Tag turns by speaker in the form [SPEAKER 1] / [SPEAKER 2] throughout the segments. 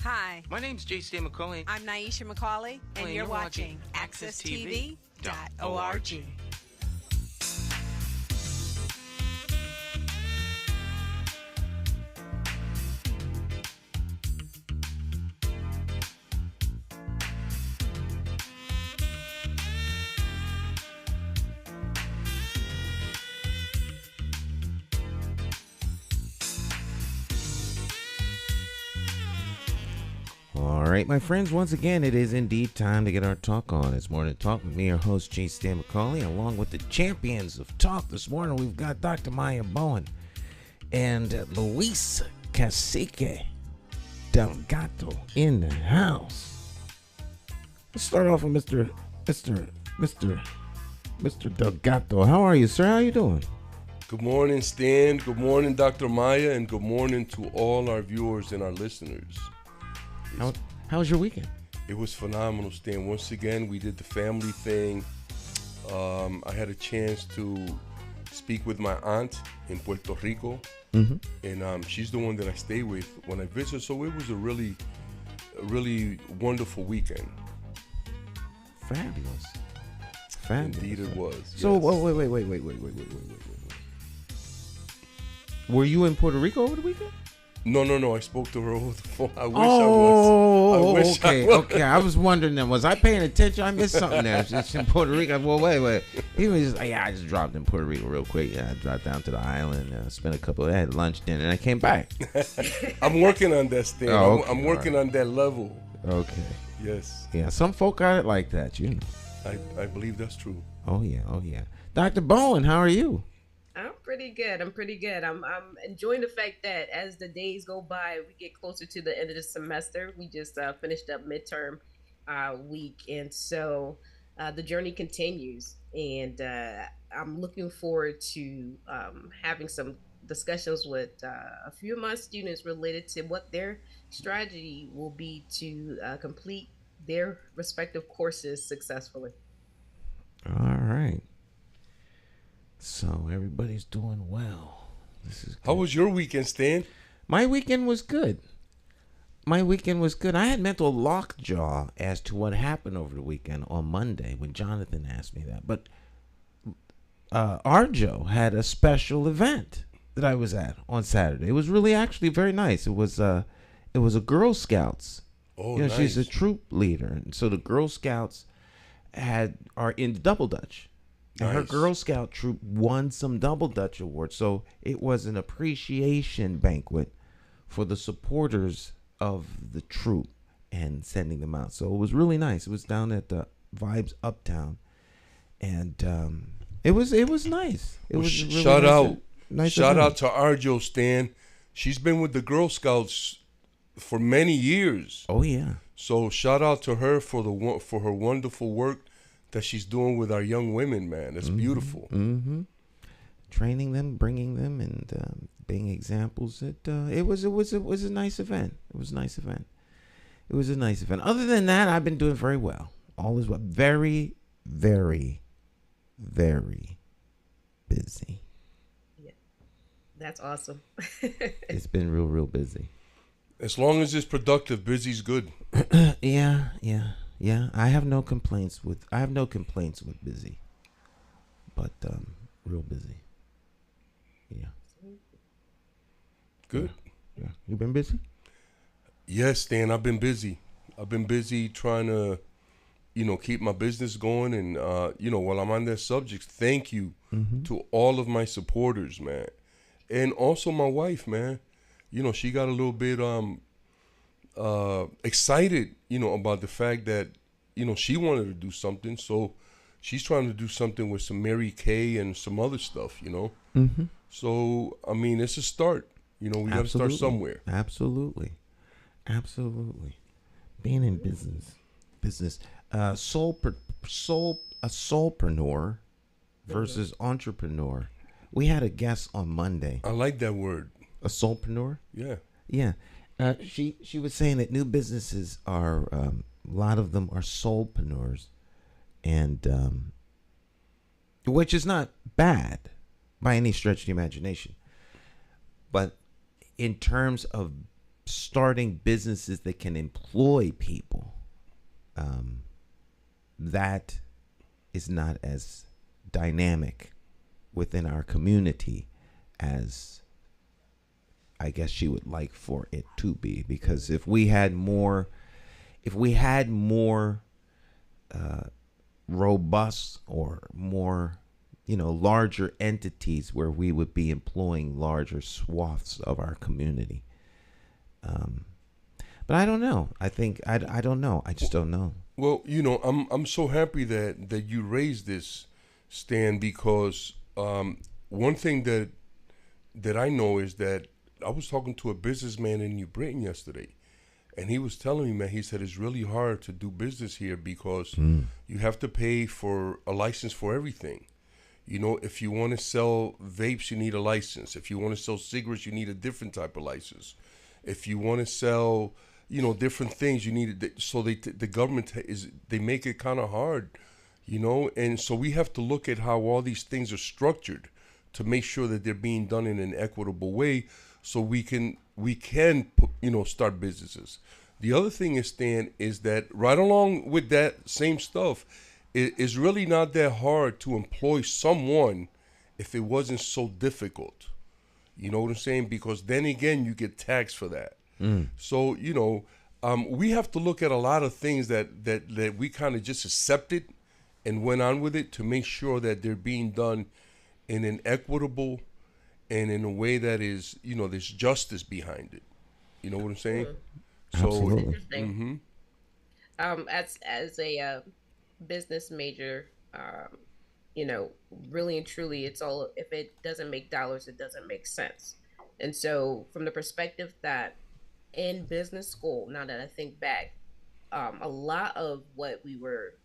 [SPEAKER 1] Hi,
[SPEAKER 2] My name's J.C. McCauley.
[SPEAKER 1] I'm Naisha McCauley, and you're watching AccessTV.org.
[SPEAKER 3] All right, my friends, once again, it is indeed time to get our talk on. It's Morning Talk with me, your host, J.C. McCauley, along with the champions of talk. This morning, we've got Dr. Maya Bowen and Luis Cacique Delgado in the house. Let's start off with Mr. Delgado. How are you, sir? How are you doing?
[SPEAKER 4] Good morning, Stan. Good morning, Dr. Maya, and good morning to all our viewers and our listeners.
[SPEAKER 3] How was your weekend?
[SPEAKER 4] It was phenomenal, Stan. Once again, we did the family thing. I had a chance to speak with my aunt in Puerto Rico, and she's the one that I stay with when I visit. So it was a really wonderful weekend.
[SPEAKER 3] Fabulous.
[SPEAKER 4] Indeed, it was.
[SPEAKER 3] So,
[SPEAKER 4] yes.
[SPEAKER 3] wait. Were you in Puerto Rico over the weekend?
[SPEAKER 4] No. I spoke to her over the phone. I wish
[SPEAKER 3] Oh,
[SPEAKER 4] I was.
[SPEAKER 3] okay. I was wondering then, was I paying attention? I missed something there. She's in Puerto Rico. Well, wait. He was just like, yeah, I just dropped in Puerto Rico real quick. Yeah, I dropped down to the island, spent I had lunch, dinner, and I came back.
[SPEAKER 4] I'm working on that, Stan.
[SPEAKER 3] Oh, okay.
[SPEAKER 4] I'm working on that level.
[SPEAKER 3] Okay.
[SPEAKER 4] Yes.
[SPEAKER 3] Yeah, some folk got it like that, you know.
[SPEAKER 4] I believe that's true.
[SPEAKER 3] Oh, yeah. Dr. Bowen, how are you?
[SPEAKER 5] I'm pretty good. I'm enjoying the fact that as the days go by, we get closer to the end of the semester. We just finished up midterm week, and so the journey continues. And I'm looking forward to having some discussions with a few of my students related to what their strategy will be to complete their respective courses successfully.
[SPEAKER 3] All right. So everybody's doing well. This is good.
[SPEAKER 4] How was your weekend, Stan?
[SPEAKER 3] My weekend was good. I had mental lockjaw as to what happened over the weekend on Monday when Jonathan asked me that. But Arjo had a special event that I was at on Saturday. It was really actually very nice. It was a Girl Scouts.
[SPEAKER 4] Oh,
[SPEAKER 3] nice. She's a
[SPEAKER 4] nice.
[SPEAKER 3] troop leader, and so the Girl Scouts are in Double Dutch. And her
[SPEAKER 4] Nice.
[SPEAKER 3] Girl Scout troop won some Double Dutch awards. So it was an appreciation banquet for the supporters of the troop and sending them out. So it was really nice. It was down at the Vibes Uptown. And it was nice. It
[SPEAKER 4] Well,
[SPEAKER 3] was really
[SPEAKER 4] shout
[SPEAKER 3] nice,
[SPEAKER 4] out.
[SPEAKER 3] nice
[SPEAKER 4] Shout
[SPEAKER 3] event.
[SPEAKER 4] out to Arjo, Stan. She's been with the Girl Scouts for many years.
[SPEAKER 3] Oh, yeah.
[SPEAKER 4] So shout out to her for her wonderful work that she's doing with our young women, man. It's beautiful.
[SPEAKER 3] Mm-hmm. Training them, bringing them, and being examples. It was a nice event. It was a nice event. Other than that, I've been doing very well. All is well. Very, very, very busy.
[SPEAKER 5] Yeah, that's awesome.
[SPEAKER 3] It's been real busy.
[SPEAKER 4] As long as it's productive, busy's good.
[SPEAKER 3] Yeah. I have no complaints with busy, but real busy. Yeah.
[SPEAKER 4] Good.
[SPEAKER 3] Yeah. You been busy?
[SPEAKER 4] Yes, Stan, I've been busy. I've been busy trying to, keep my business going. And, while I'm on that subject, thank you to all of my supporters, man. And also my wife, man. She got a little bit excited, about the fact that, she wanted to do something. So she's trying to do something with some Mary Kay and some other stuff,
[SPEAKER 3] Mm-hmm.
[SPEAKER 4] So, it's a start. We got to start somewhere.
[SPEAKER 3] Absolutely. Being in business. Soulpreneur versus entrepreneur. We had a guest on Monday.
[SPEAKER 4] I like that word.
[SPEAKER 3] A soulpreneur?
[SPEAKER 4] Yeah.
[SPEAKER 3] Yeah. She was saying that new businesses are, a lot of them are soulpreneurs, and which is not bad by any stretch of the imagination. But in terms of starting businesses that can employ people, that is not as dynamic within our community as I guess she would like for it to be. Because if we had more robust or more, larger entities where we would be employing larger swaths of our community. But I don't know. I don't know. I just don't know.
[SPEAKER 4] Well, I'm so happy that you raised this, Stan, because one thing that I know is that I was talking to a businessman in New Britain yesterday, and he was telling me, man, he said it's really hard to do business here because you have to pay for a license for everything. If you want to sell vapes, you need a license. If you want to sell cigarettes, you need a different type of license. If you want to sell, different things, you need it. So the government they make it kind of hard, and so we have to look at how all these things are structured to make sure that they're being done in an equitable way, so we can start businesses. The other thing is, Stan, is that right along with that same stuff, it is really not that hard to employ someone if it wasn't so difficult. You know what I'm saying? Because then again, you get taxed for that. So, we have to look at a lot of things that we kind of just accepted and went on with it to make sure that they're being done in an equitable and in a way that is, there's justice behind it. You know what I'm saying?
[SPEAKER 3] Absolutely.
[SPEAKER 4] So,
[SPEAKER 5] Interesting. As a business major, really and truly, it's all, if it doesn't make dollars, it doesn't make sense. And so, from the perspective that in business school, now that I think back, a lot of what we were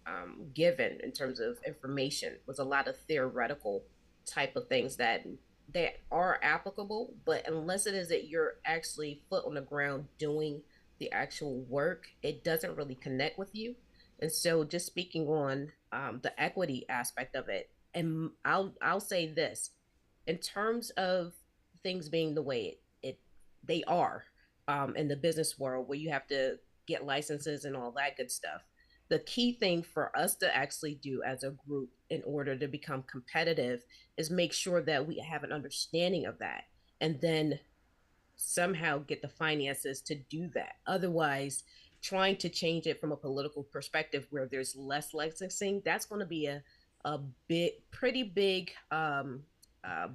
[SPEAKER 5] given in terms of information was a lot of theoretical type of things that are applicable, but unless it is that you're actually foot on the ground doing the actual work, it doesn't really connect with you. And so, just speaking on the equity aspect of it, and I'll say this, in terms of things being the way they are in the business world, where you have to get licenses and all that good stuff. The key thing for us to actually do as a group in order to become competitive is make sure that we have an understanding of that, and then somehow get the finances to do that. Otherwise, trying to change it from a political perspective where there's less licensing, that's going to be a pretty big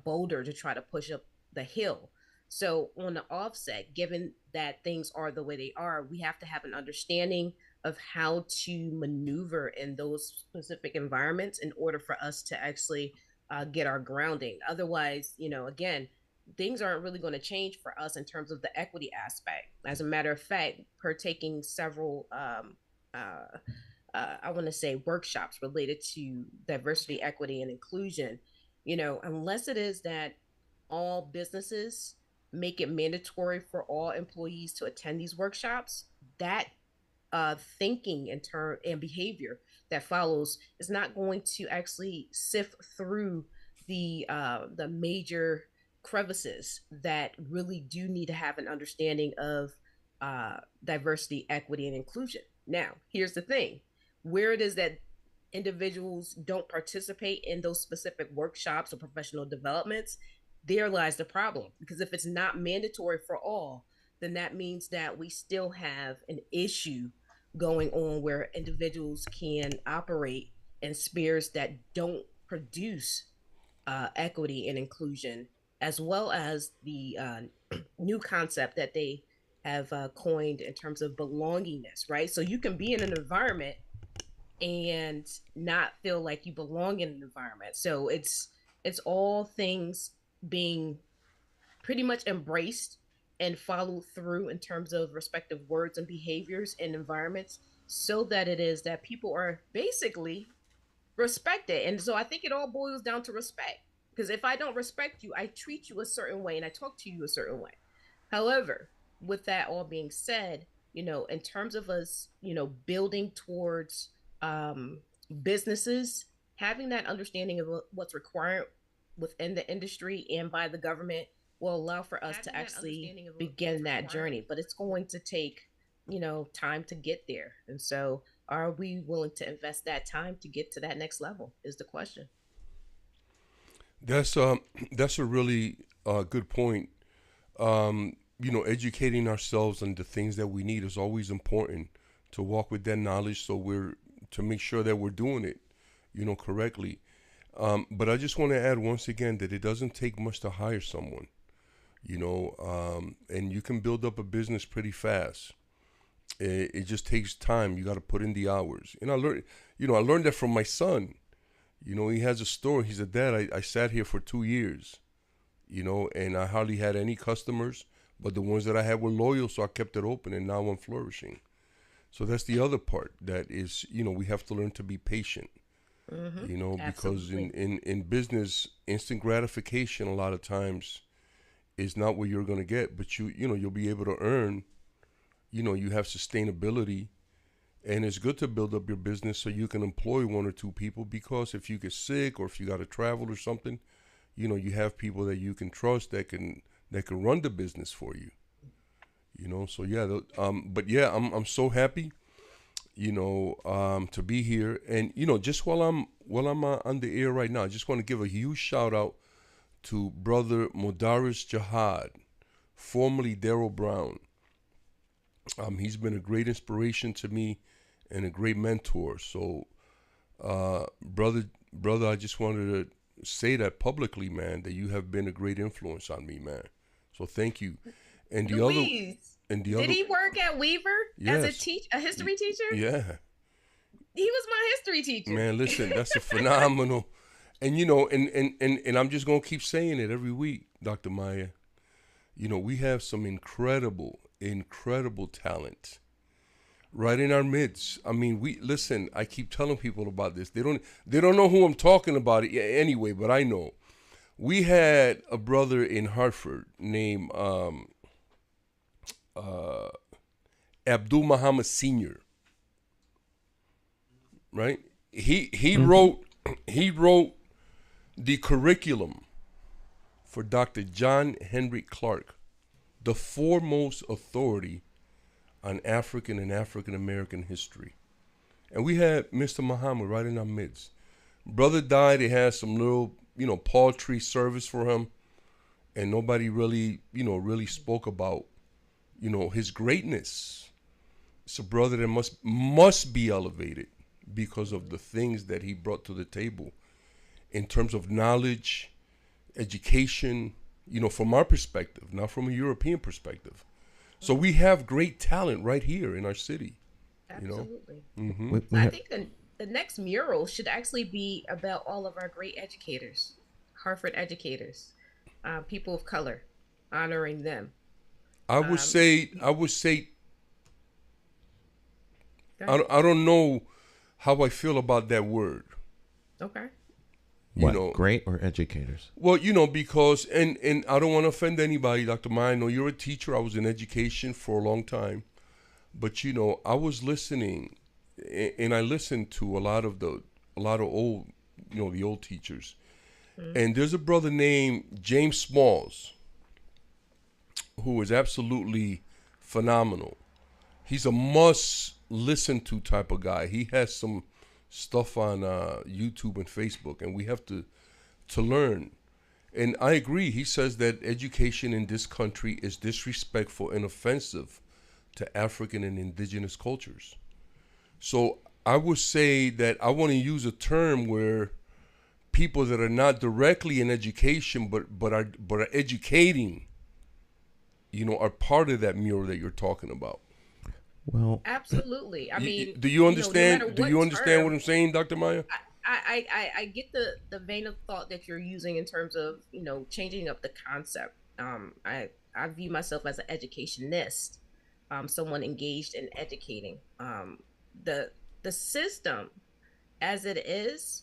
[SPEAKER 5] boulder to try to push up the hill. So, on the offset, given that things are the way they are, we have to have an understanding of how to maneuver in those specific environments in order for us to actually get our grounding. Otherwise, again, things aren't really going to change for us in terms of the equity aspect. As a matter of fact, per taking several, I want to say, workshops related to diversity, equity, and inclusion, unless it is that all businesses make it mandatory for all employees to attend these workshops, that thinking and behavior that follows is not going to actually sift through the major crevices that really do need to have an understanding of diversity, equity, and inclusion. Now, here's the thing: where it is that individuals don't participate in those specific workshops or professional developments, there lies the problem. Because if it's not mandatory for all, then that means that we still have an issue going on where individuals can operate in spheres that don't produce equity and inclusion, as well as the new concept that they have coined in terms of belongingness, right? So you can be in an environment and not feel like you belong in an environment. So it's all things being pretty much embraced and followed through in terms of respective words and behaviors and environments, so that it is that people are basically respected. And so I think it all boils down to respect. Because if I don't respect you, I treat you a certain way and I talk to you a certain way. However, with that all being said, in terms of us, building towards businesses, having that understanding of what's required within the industry and by the government, will allow for us to actually begin that journey. But it's going to take, time to get there. And so, are we willing to invest that time to get to that next level? Is the question.
[SPEAKER 4] That's that's a really good point. Educating ourselves on the things that we need is always important to walk with that knowledge, so we're to make sure that we're doing it, correctly. But I just want to add once again that it doesn't take much to hire someone, and you can build up a business pretty fast. It just takes time. You got to put in the hours. And I learned that from my son. He has a store. He said, Dad, I sat here for 2 years, and I hardly had any customers, but the ones that I had were loyal, so I kept it open, and now I'm flourishing. So that's the other part that is, we have to learn to be patient, because in business, instant gratification a lot of times is not what you're going to get, but you'll be able to earn, you have sustainability. And it's good to build up your business so you can employ 1 or 2 people, because if you get sick or if you got to travel or something, you have people that you can trust that can run the business for you. So yeah, but yeah, I'm so happy, to be here. And just while I'm on the air right now, I just want to give a huge shout out to brother Modaris Jihad, formerly Daryl Brown. He's been a great inspiration to me and a great mentor. So, brother, I just wanted to say that publicly, man, that you have been a great influence on me, man. So thank you. And the
[SPEAKER 5] Did he work at Weaver as a history teacher?
[SPEAKER 4] Yeah.
[SPEAKER 5] He was my history teacher.
[SPEAKER 4] Man, listen, that's a phenomenal. And and I'm just gonna keep saying it every week, Dr. Maya. We have some incredible talent right in our midst. I mean, I keep telling people about this. They don't know who I'm talking about anyway, but I know. We had a brother in Hartford named Abdul Muhammad Sr. Right? He wrote the curriculum for Dr. John Henry Clark, the foremost authority on African and African American history. And we had Mr. Muhammad right in our midst. Brother died. They had some little, paltry service for him, and nobody really spoke about, his greatness. It's a brother that must be elevated because of the things that he brought to the table in terms of knowledge, education, from our perspective, not from a European perspective. So we have great talent right here in our city.
[SPEAKER 5] Absolutely.
[SPEAKER 4] Mm-hmm.
[SPEAKER 5] I think the next mural should actually be about all of our great educators, Hartford educators, people of color, honoring them.
[SPEAKER 4] I would say, I don't know how I feel about that word.
[SPEAKER 5] Okay.
[SPEAKER 3] Great or educators?
[SPEAKER 4] Well, because, and I don't want to offend anybody, Dr. Maya. I know you're a teacher. I was in education for a long time. But, I was listening, and I listened to a lot of old, the old teachers. Mm-hmm. And there's a brother named James Smalls who is absolutely phenomenal. He's a must listen to type of guy. He has some stuff on YouTube and Facebook, and we have to learn. And I agree. He says that education in this country is disrespectful and offensive to African and indigenous cultures. So I would say that I want to use a term where people that are not directly in education but are educating, are part of that mural that you're talking about.
[SPEAKER 3] Well,
[SPEAKER 5] absolutely. I mean,
[SPEAKER 4] do you understand? Do you understand what I'm saying, Dr. Maya?
[SPEAKER 5] I get the vein of thought that you're using in terms of changing up the concept. I view myself as an educationist, someone engaged in educating. The system, as it is,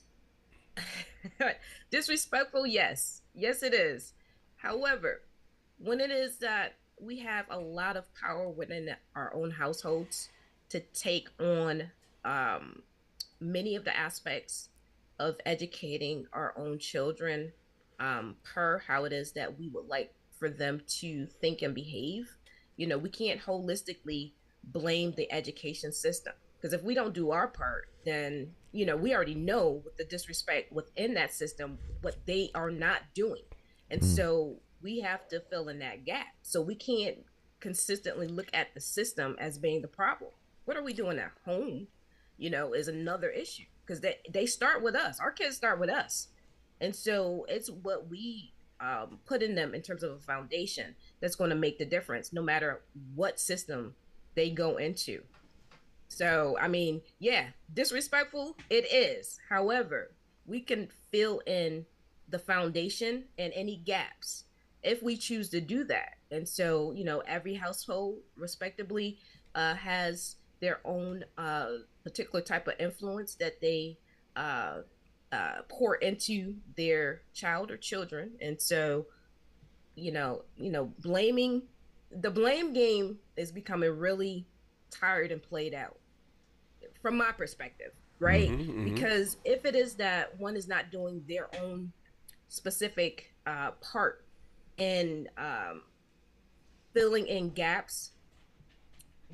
[SPEAKER 5] disrespectful. Yes, it is. However, when it is that we have a lot of power within our own households to take on many of the aspects of educating our own children per how it is that we would like for them to think and behave. We can't holistically blame the education system, because if we don't do our part, then we already know with the disrespect within that system what they are not doing. And so we have to fill in that gap. So we can't consistently look at the system as being the problem. What are we doing at home, is another issue, because they start with us. Our kids start with us. And so it's what we put in them in terms of a foundation that's going to make the difference, no matter what system they go into. So, I mean, yeah, disrespectful, it is. However, we can fill in the foundation and any gaps if we choose to do that. And so, every household, respectively, has their own particular type of influence that they pour into their child or children. And so, blaming, the blame game is becoming really tired and played out from my perspective, right? Because if it is that one is not doing their own specific part in filling in gaps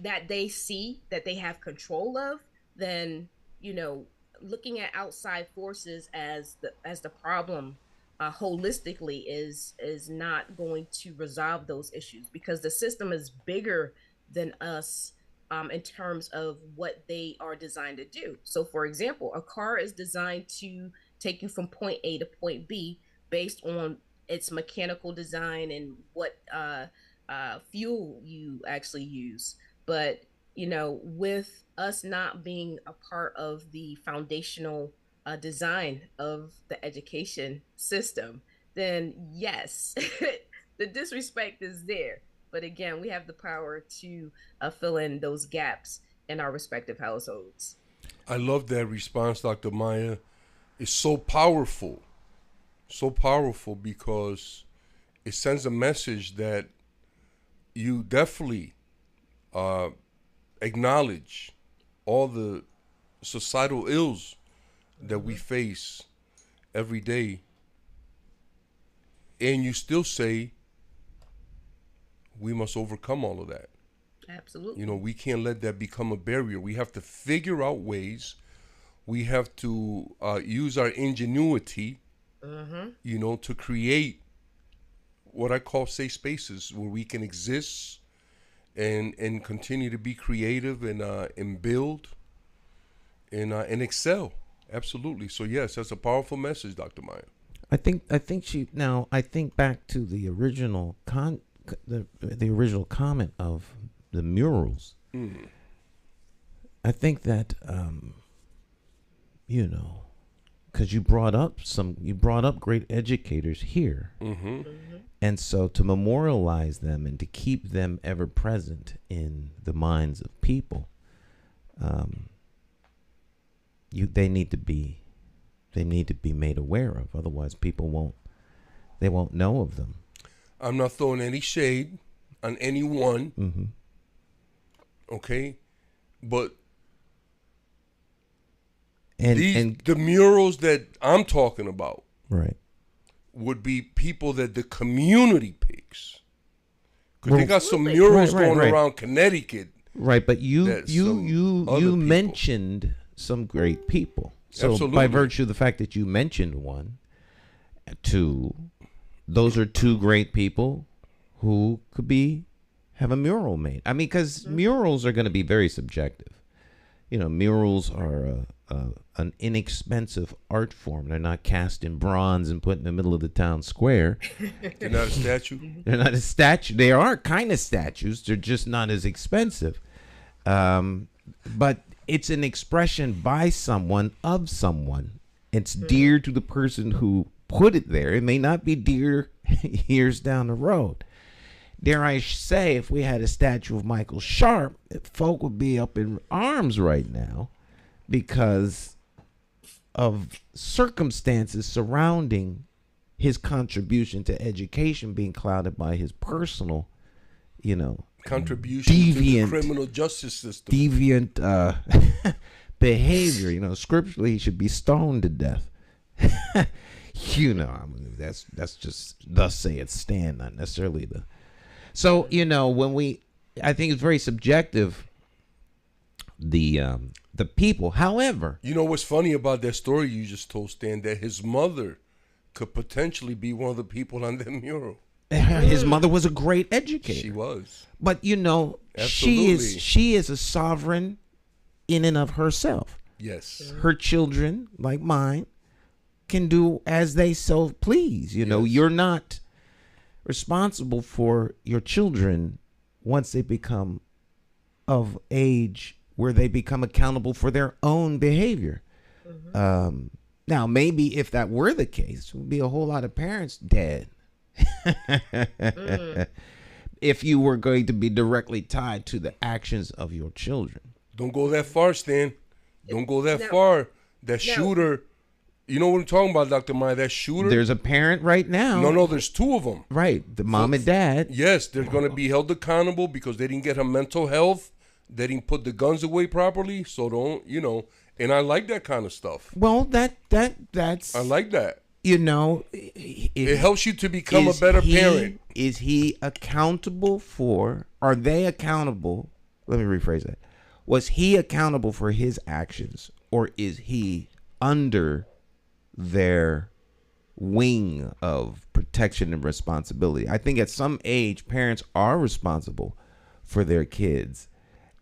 [SPEAKER 5] that they see that they have control of, then looking at outside forces as the problem holistically is not going to resolve those issues, because the system is bigger than us in terms of what they are designed to do. So, for example, a car is designed to take you from point A to point B based on its mechanical design and what fuel you actually use. But, with us not being a part of the foundational design of the education system, then yes, the disrespect is there. But again, we have the power to fill in those gaps in our respective households.
[SPEAKER 4] I love that response, Dr. Maya. It's so powerful because it sends a message that you definitely acknowledge all the societal ills that we face every day, and you still say we must overcome all of that.
[SPEAKER 5] Absolutely.
[SPEAKER 4] We can't let that become a barrier. We have to figure out ways. We have to use our ingenuity, to create what I call safe spaces where we can exist and continue to be creative and build and excel. Absolutely. So yes, that's a powerful message, Dr. Maya.
[SPEAKER 3] I think back to the original the original comment of the murals. I think that because you brought up great educators here, and so to memorialize them and to keep them ever present in the minds of people, they need to be made aware of. Otherwise, people won't know of them.
[SPEAKER 4] I'm not throwing any shade on anyone, okay? But the murals that I'm talking about,
[SPEAKER 3] right,
[SPEAKER 4] would be people that the community picks. Because they got some murals going around Connecticut.
[SPEAKER 3] Right, but you mentioned some great people. So
[SPEAKER 4] Absolutely.
[SPEAKER 3] By virtue of the fact that you mentioned one, those are two great people who could have a mural made. I mean, because murals are going to be very subjective. Murals are an inexpensive art form. They're not cast in bronze and put in the middle of the town square.
[SPEAKER 4] They're not a statue.
[SPEAKER 3] They're not a statue. They are kind of statues. They're just not as expensive. But it's an expression by someone of someone. It's dear to the person who put it there. It may not be dear years down the road. Dare I say, if we had a statue of Michael Sharp, folk would be up in arms right now because of circumstances surrounding his contribution to education being clouded by his personal,
[SPEAKER 4] contribution to the criminal justice system.
[SPEAKER 3] Deviant behavior. Scripturally, he should be stoned to death. You know, I mean, that's just thus saith Stan, not necessarily the. So you know, I think it's very subjective. The people, however,
[SPEAKER 4] you know what's funny about that story you just told, Stan, that his mother could potentially be one of the people on that mural.
[SPEAKER 3] His mother was a great educator.
[SPEAKER 4] She was,
[SPEAKER 3] but you know,
[SPEAKER 4] absolutely.
[SPEAKER 3] she is a sovereign in and of herself.
[SPEAKER 4] Yes,
[SPEAKER 3] her children, like mine, can do as they so please. You know, you're not responsible for your children once they become of age where they become accountable for their own behavior. Now, maybe if that were the case, there would be a whole lot of parents dead. If you were going to be directly tied to the actions of your children.
[SPEAKER 4] Don't go that far, Stan. Don't go that far. That shooter, you know what I'm talking about, Dr. Maya, that shooter?
[SPEAKER 3] There's a parent right now.
[SPEAKER 4] No, there's two of them.
[SPEAKER 3] Right, the mom and dad.
[SPEAKER 4] Yes, they're going to be held accountable because they didn't get her mental health. They didn't put the guns away properly. So don't, you know, and I like that kind of stuff.
[SPEAKER 3] Well, that's.
[SPEAKER 4] I like that.
[SPEAKER 3] You know,
[SPEAKER 4] it helps you to become a better parent.
[SPEAKER 3] Is he accountable for, are they accountable? Let me rephrase that. Was he accountable for his actions, or is he under their wing of protection and responsibility? I think at some age, parents are responsible for their kids.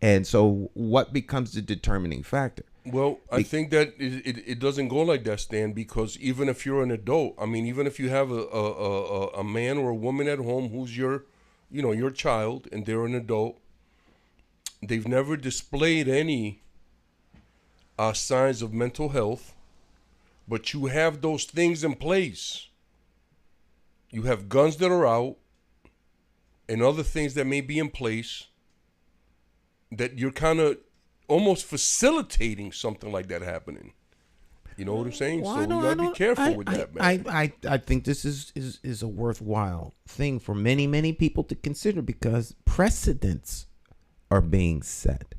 [SPEAKER 3] And so what becomes the determining factor?
[SPEAKER 4] Well, I think that it doesn't go like that, Stan, because even if you're an adult, I mean, even if you have a man or a woman at home who's your child, and they're an adult, they've never displayed any signs of mental health, but you have those things in place. You have guns that are out and other things that may be in place that you're kind of almost facilitating something like that happening. You know what I'm saying?
[SPEAKER 3] Well,
[SPEAKER 4] so we gotta be careful with that, man.
[SPEAKER 3] I think this is a worthwhile thing for many people to consider, because precedents are being set.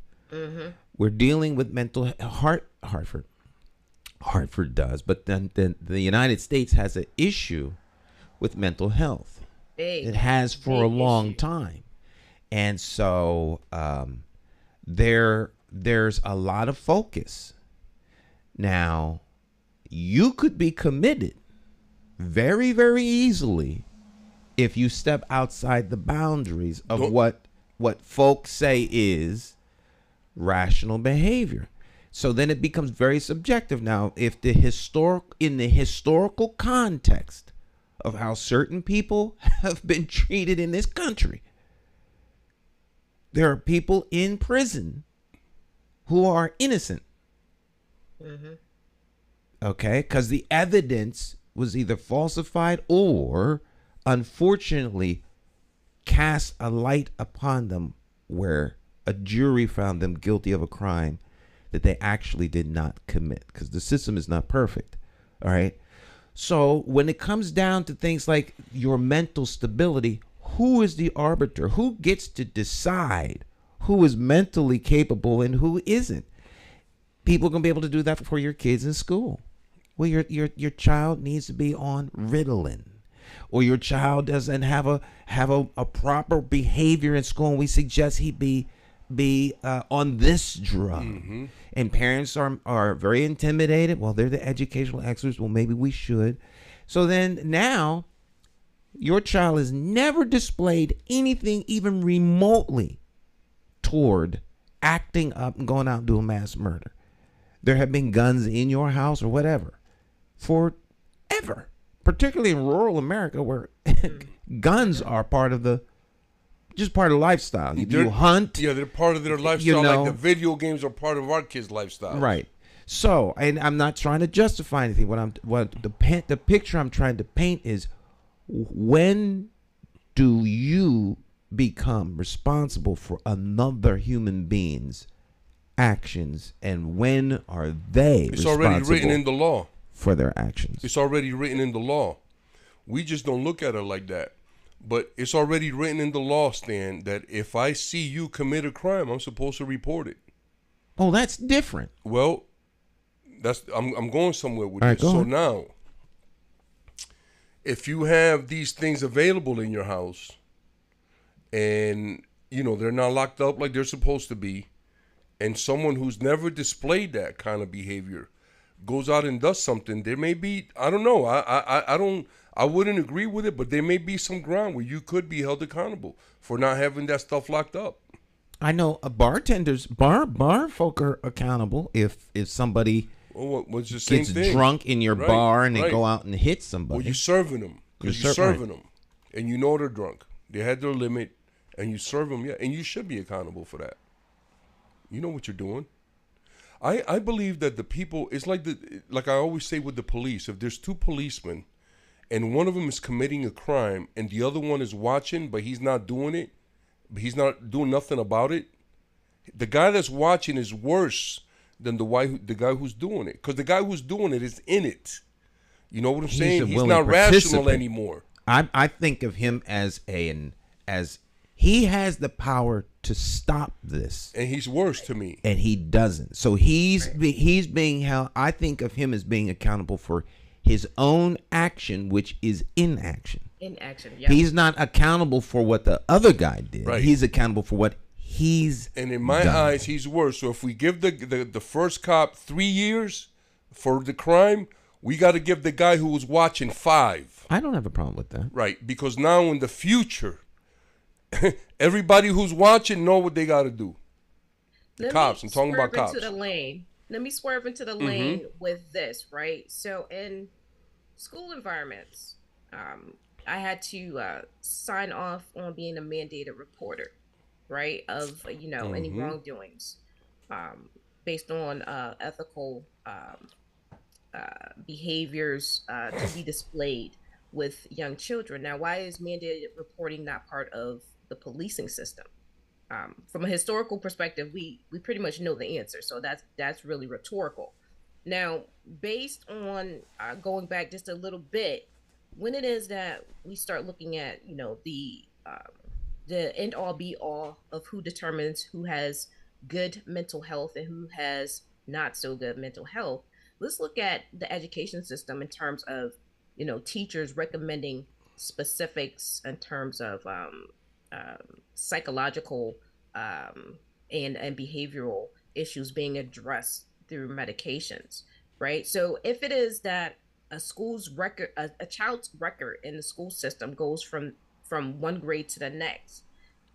[SPEAKER 3] We're dealing with mental Hartford does, but then the United States has an issue with mental health. It has for a long time, and so there's a lot of focus. Now, you could be committed very, very easily if you step outside the boundaries of what folks say is rational behavior. So then it becomes very subjective. Now, if in the historical context of how certain people have been treated in this country, there are people in prison who are innocent. Okay, because the evidence was either falsified or, unfortunately, cast a light upon them where a jury found them guilty of a crime that they actually did not commit, because the system is not perfect. All right. So when it comes down to things like your mental stability, who is the arbiter? Who gets to decide who is mentally capable and who isn't? People are going to be able to do that for your kids in school. Well, your child needs to be on Ritalin, or your child doesn't have a proper behavior in school, and we suggest he be on this drug. And parents are very intimidated. Well, they're the educational experts. Well, maybe we should. So then now your child has never displayed anything even remotely toward acting up and going out and doing mass murder. There have been guns in your house or whatever forever, particularly in rural America, where guns are part of the lifestyle. You hunt.
[SPEAKER 4] Yeah, they're part of their lifestyle. Like the video games are part of our kids' lifestyle.
[SPEAKER 3] Right. So, and I'm not trying to justify anything. The picture I'm trying to paint is, when do you become responsible for another human being's actions, and when are they
[SPEAKER 4] responsible? It's already written in the law
[SPEAKER 3] for their actions.
[SPEAKER 4] It's already written in the law. We just don't look at it like that. But it's already written in the law, Stan, that if I see you commit a crime, I'm supposed to report it.
[SPEAKER 3] Oh, that's different.
[SPEAKER 4] Well, I'm going somewhere with this. So now, if you have these things available in your house and, they're not locked up like they're supposed to be, and someone who's never displayed that kind of behavior goes out and does something, there may be, I don't know, I wouldn't agree with it, but there may be some ground where you could be held accountable for not having that stuff locked up.
[SPEAKER 3] I know bartenders, bar folk are accountable if somebody
[SPEAKER 4] what's the same
[SPEAKER 3] gets
[SPEAKER 4] thing?
[SPEAKER 3] drunk in your bar and they go out and hit somebody.
[SPEAKER 4] Well, you're serving them. Because you're serving them. And you know they're drunk. They had their limit, and you serve them, and you should be accountable for that. You know what you're doing. I believe that the people, it's like I always say with the police, if there's two policemen and one of them is committing a crime and the other one is watching, but he's not doing it, he's not doing nothing about it, the guy that's watching is worse than the guy who's doing it. Because the guy who's doing it is in it. You know what I'm saying? He's not rational anymore.
[SPEAKER 3] I think of him as he has the power to stop this,
[SPEAKER 4] and he's worse to me,
[SPEAKER 3] and he doesn't. So he's being held. I think of him as being accountable for his own action, which is inaction.
[SPEAKER 5] Yeah.
[SPEAKER 3] He's not accountable for what the other guy did.
[SPEAKER 4] Right.
[SPEAKER 3] He's accountable for what he's
[SPEAKER 4] and in my
[SPEAKER 3] done.
[SPEAKER 4] eyes, he's worse. So if we give the first cop 3 years for the crime, we got to give the guy who was watching 5.
[SPEAKER 3] I don't have a problem with that.
[SPEAKER 4] Right, because now in the future, everybody who's watching know what they got to do. The cops. I'm talking about cops.
[SPEAKER 5] Let me swerve into the lane with this, right? So in school environments, I had to sign off on being a mandated reporter, right, of any wrongdoings based on ethical behaviors to be displayed with young children. Now, why is mandated reporting not part of the policing system? From a historical perspective, we pretty much know the answer, so that's really rhetorical. Now, based on going back just a little bit, when it is that we start looking at the end all be all of who determines who has good mental health and who has not so good mental health, let's look at the education system in terms of teachers recommending specifics in terms of psychological and behavioral issues being addressed through medications, right? So if it is that a school's record, a child's record in the school system goes from one grade to the next,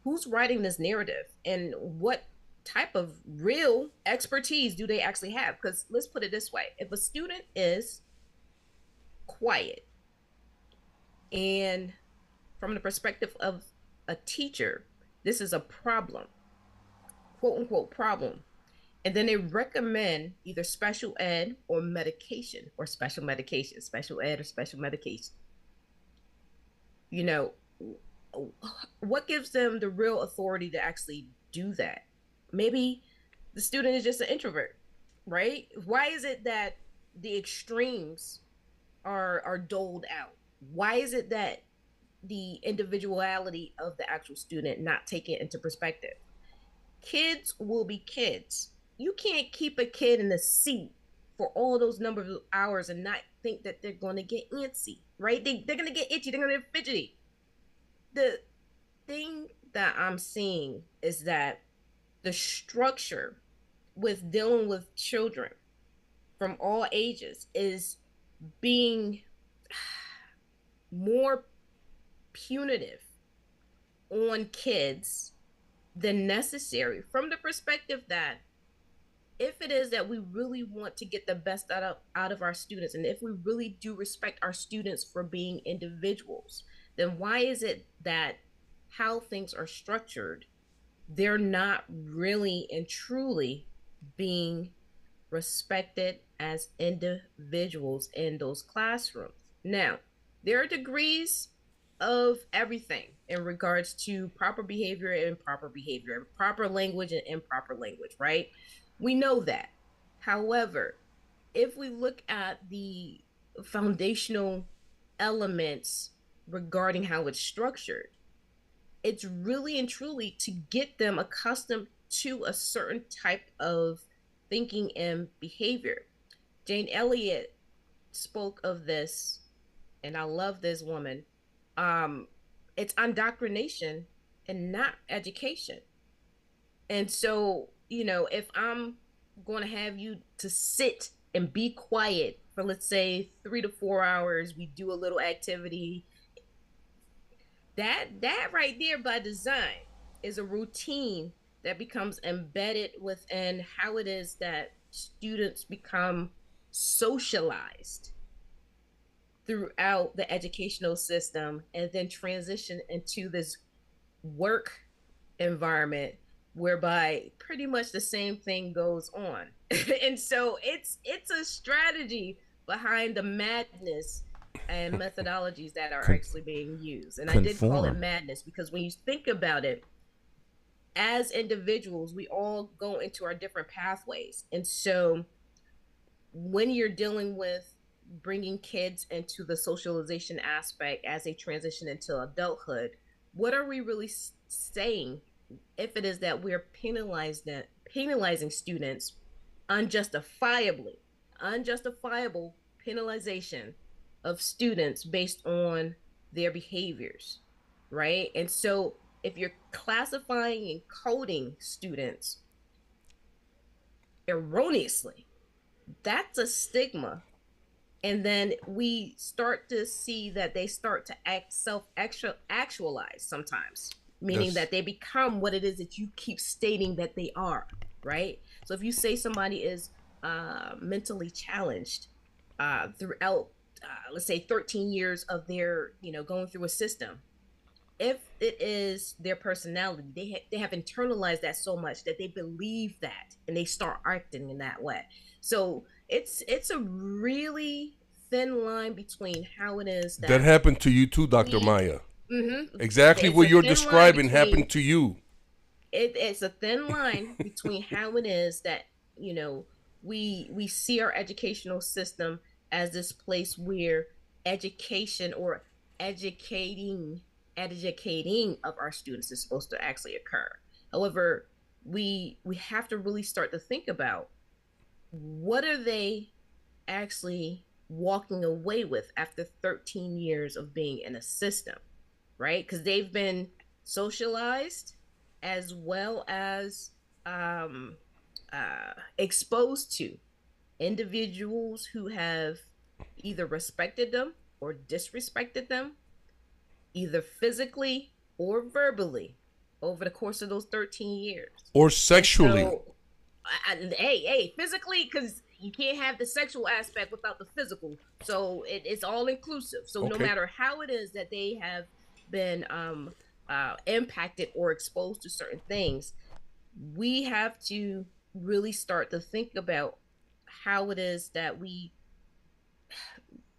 [SPEAKER 5] who's writing this narrative and what type of real expertise do they actually have? Because let's put it this way: if a student is quiet, and from the perspective of a teacher, this is a problem, quote unquote problem, and then they recommend either special ed or medication or special medication, special ed or special medication, what gives them the real authority to actually do that? Maybe the student is just an introvert, right? Why is it that the extremes are doled out? Why is it that the individuality of the actual student not taken into perspective? Kids will be kids. You can't keep a kid in the seat for all those number of hours and not think that they're going to get antsy, right? They're going to get itchy. They're going to get fidgety. The thing that I'm seeing is that the structure with dealing with children from all ages is being more punitive on kids than necessary, from the perspective that if it is that we really want to get the best out of our students, and if we really do respect our students for being individuals, then why is it that how things are structured, they're not really and truly being respected as individuals in those classrooms? Now, there are degrees of everything in regards to proper behavior and improper behavior, proper language and improper language, right? We know that. However, if we look at the foundational elements regarding how it's structured, it's really and truly to get them accustomed to a certain type of thinking and behavior. Jane Elliott spoke of this and I love this woman, it's indoctrination and not education. And so, if I'm going to have you to sit and be quiet for, let's say, 3 to 4 hours, we do a little activity, that right there by design is a routine that becomes embedded within how it is that students become socialized throughout the educational system and then transition into this work environment whereby pretty much the same thing goes on. And so it's a strategy behind the madness and methodologies that are actually being used. And I did call it madness because when you think about it, as individuals, we all go into our different pathways. And so when you're dealing with bringing kids into the socialization aspect as they transition into adulthood, what are we really saying if it is that we're penalizing students unjustifiably, unjustifiable penalization of students based on their behaviors, right? And so if you're classifying and coding students erroneously, that's a stigma. And then we start to see that they start to self-actualize sometimes, meaning that they become what it is that you keep stating that they are, right? So if you say somebody is mentally challenged throughout, let's say, 13 years of their, going through a system, if it is their personality, they have internalized that so much that they believe that and they start acting in that way. So it's a really thin line between how it is
[SPEAKER 4] that happened to you too, Dr. Maya.
[SPEAKER 5] Mm-hmm.
[SPEAKER 4] Exactly what you're describing happened to you.
[SPEAKER 5] It's a thin line between how it is that we see our educational system as this place where education or educating of our students is supposed to actually occur. However, we have to really start to think about what are they actually walking away with after 13 years of being in a system, right? Because they've been socialized as well as exposed to individuals who have either respected them or disrespected them, either physically or verbally, over the course of those 13 years.
[SPEAKER 4] Or sexually.
[SPEAKER 5] So, hey, physically, because you can't have the sexual aspect without the physical. So it's all inclusive. So no matter how it is that they have been impacted or exposed to certain things, we have to really start to think about how it is that we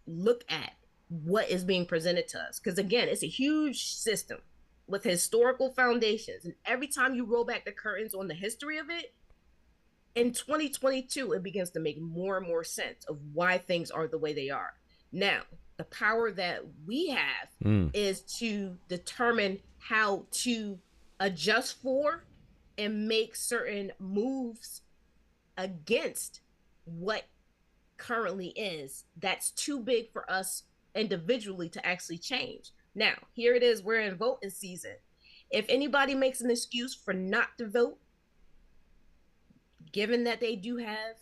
[SPEAKER 5] look at what is being presented to us. Because again, it's a huge system with historical foundations. And every time you roll back the curtains on the history of it, in 2022, it begins to make more and more sense of why things are the way they are. Now, the power that we have is to determine how to adjust for and make certain moves against what currently is that's too big for us individually to actually change. Now, here it is, we're in voting season. If anybody makes an excuse for not to vote, given that they do have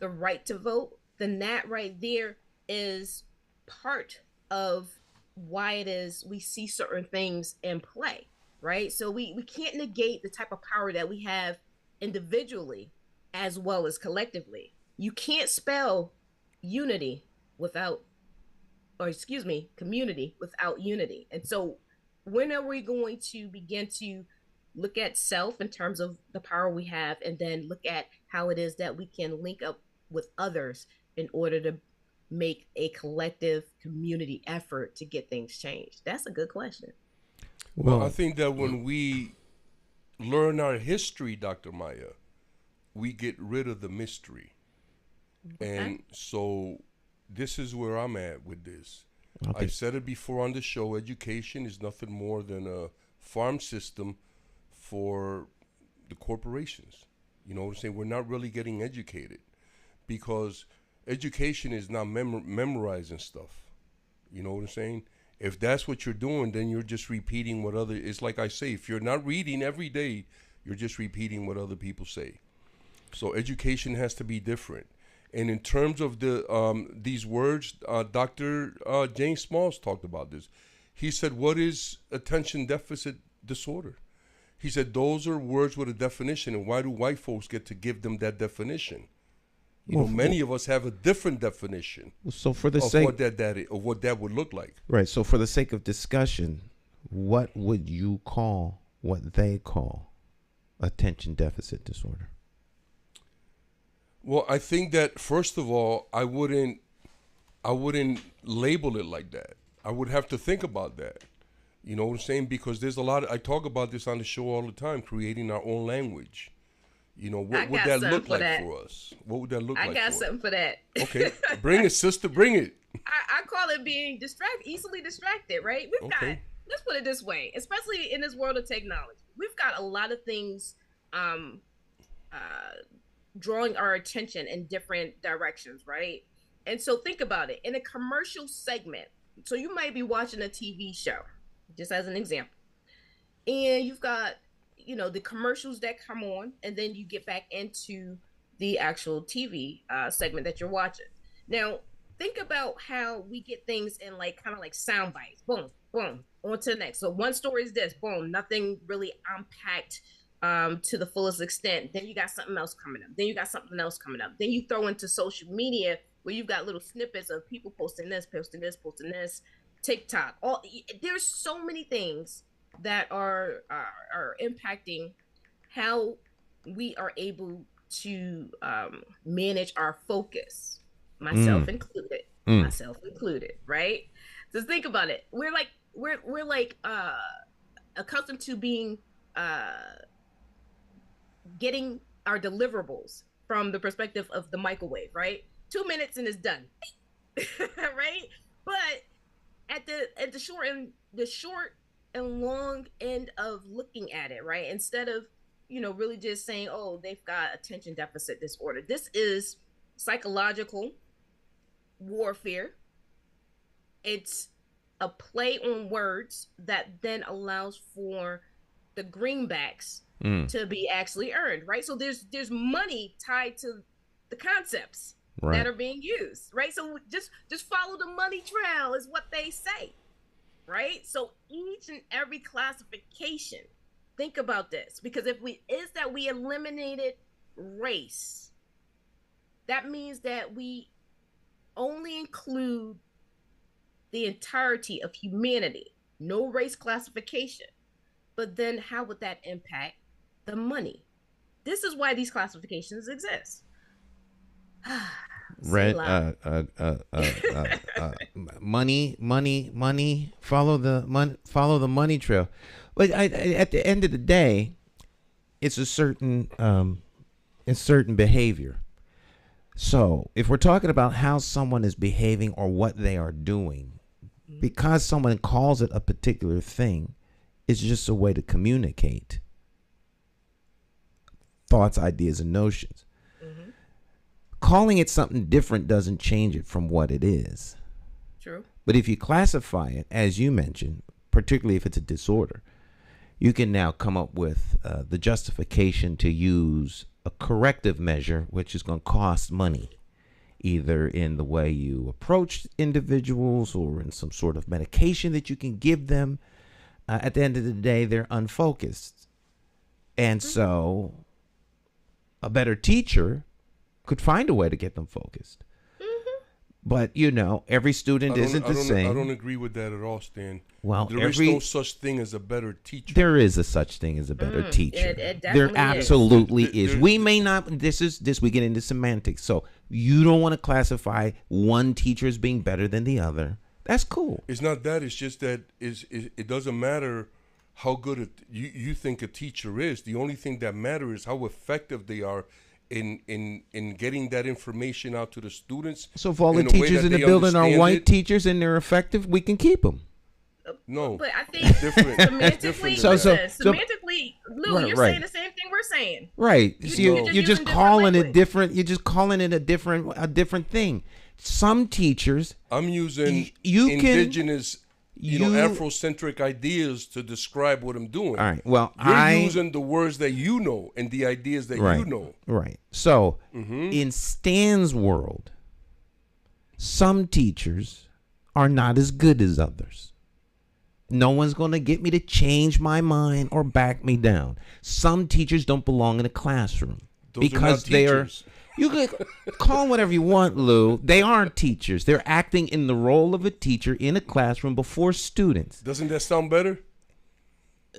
[SPEAKER 5] the right to vote, then that right there is part of why it is we see certain things in play, right? So we can't negate the type of power that we have individually as well as collectively. You can't spell community without unity. And so when are we going to begin to look at self in terms of the power we have, and then look at how it is that we can link up with others in order to make a collective community effort to get things changed? That's a good question.
[SPEAKER 4] Well, I think that when we learn our history, Dr. Maya, we get rid of the mystery. Okay. And so this is where I'm at with this. Okay. I've said it before on the show, education is nothing more than a farm system for the corporations. You know what I'm saying? We're not really getting educated because education is not memorizing stuff. You know what I'm saying? If that's what you're doing, then you're just repeating what other. It's like I say, if you're not reading every day, you're just repeating what other people say. So education has to be different. And in terms of these words, Dr. James Smalls talked about this. He said, "What is attention deficit disorder?" He said, "Those are words with a definition, and why do white folks get to give them that definition?" You know, many of us have a different definition.
[SPEAKER 3] So for the
[SPEAKER 4] of
[SPEAKER 3] sake
[SPEAKER 4] what that would look like.
[SPEAKER 3] right, so for the sake of discussion, what would you call what they call attention deficit disorder?
[SPEAKER 4] Well, I think that first of all, I wouldn't label it like that. I would have to think about that. You know what I'm saying? Because there's a lot I talk about this on the show all the time, creating our own language. You know, what would that look like for us? What would that look like?
[SPEAKER 5] I got something for that.
[SPEAKER 4] Okay, bring it, sister, bring it.
[SPEAKER 5] I call it being easily distracted, right? Let's put it this way, especially in this world of technology, we've got a lot of things drawing our attention in different directions, right? And so think about it in a commercial segment. So you might be watching a TV show, just as an example, and you've got, the commercials that come on, and then you get back into the actual TV segment that you're watching. Now, think about how we get things in kind of like sound bites. Boom, boom, on to the next. So one story is this, boom, nothing really unpacked to the fullest extent. Then you got something else coming up. Then you got something else coming up. Then you throw into social media where you've got little snippets of people posting this, TikTok. There's so many things that are impacting how we are able to manage our focus, myself included, right? So think about it. We're accustomed to being getting our deliverables from the perspective of the microwave, right? 2 minutes and it's done, right? But at the short and long end of looking at it, right? Instead of, really just saying, oh, they've got attention deficit disorder. This is psychological warfare. It's a play on words that then allows for the greenbacks to be actually earned, right? So there's money tied to the concepts that are being used, right? So just follow the money trail is what they say, right? So each and every classification, think about this, because if we eliminated race, that means that we only include the entirety of humanity, no race classification. But then how would that impact the money? This is why these classifications exist.
[SPEAKER 3] Right. Money. Follow the money trail. But at the end of the day, it's a certain behavior. So if we're talking about how someone is behaving or what they are doing, because someone calls it a particular thing, it's just a way to communicate thoughts, ideas, and notions. Mm-hmm. Calling it something different doesn't change it from what it is.
[SPEAKER 5] True.
[SPEAKER 3] But if you classify it, as you mentioned, particularly if it's a disorder, you can now come up with the justification to use a corrective measure, which is going to cost money, either in the way you approach individuals or in some sort of medication that you can give them. At the end of the day, they're unfocused. And so a better teacher could find a way to get them focused. Mm-hmm. But, every student isn't the same.
[SPEAKER 4] I don't agree with that at all, Stan.
[SPEAKER 3] Well,
[SPEAKER 4] there is no such thing as a better teacher.
[SPEAKER 3] There is a such thing as a better teacher.
[SPEAKER 5] It
[SPEAKER 3] there absolutely is.
[SPEAKER 4] There,
[SPEAKER 3] we may not, we get into semantics. So you don't want to classify one teacher as being better than the other. That's cool.
[SPEAKER 4] It's not that. It's just that it doesn't matter how good you think a teacher is. The only thing that matters is how effective they are in getting that information out to the students.
[SPEAKER 3] So if all the teachers in the building are white teachers and they're effective, we can keep them.
[SPEAKER 4] No,
[SPEAKER 5] but I think
[SPEAKER 4] different.
[SPEAKER 5] semantically,
[SPEAKER 3] semantically,
[SPEAKER 5] Lou, you're saying the same thing we're we're saying.
[SPEAKER 3] Right. So you're just calling it different. You're just calling it a different thing. Some teachers.
[SPEAKER 4] I'm using indigenous, Afrocentric ideas to describe what I'm doing.
[SPEAKER 3] All right. Well,
[SPEAKER 4] you're using the words that you know and the ideas that you know.
[SPEAKER 3] Right. So in Stan's world, some teachers are not as good as others. No one's going to get me to change my mind or back me down. Some teachers don't belong in a classroom because they are. You can call them whatever you want, Lou. They aren't teachers. They're acting in the role of a teacher in a classroom before students.
[SPEAKER 4] Doesn't that sound better?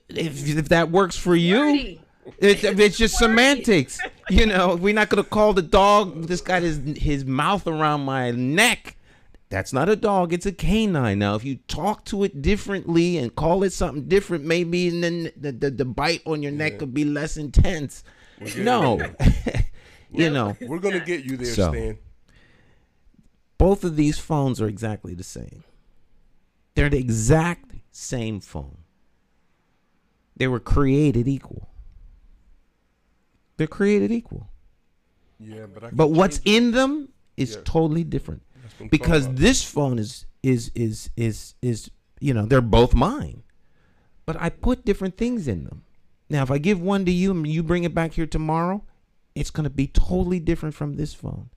[SPEAKER 3] If that works for you, it's just semantics. We're not going to call the dog. This guy his mouth around my neck. That's not a dog. It's a canine. Now, if you talk to it differently and call it something different, maybe and then the bite on your neck could be less intense. No.
[SPEAKER 4] We're going to get you there, Stan.
[SPEAKER 3] Both of these phones are exactly the same. They're the exact same phone. They were created equal. They're created equal.
[SPEAKER 4] Yeah,
[SPEAKER 3] but what's in them is totally different. Because this phone is they're both mine. But I put different things in them. Now, if I give one to you and you bring it back here tomorrow, it's going to be totally different from this phone.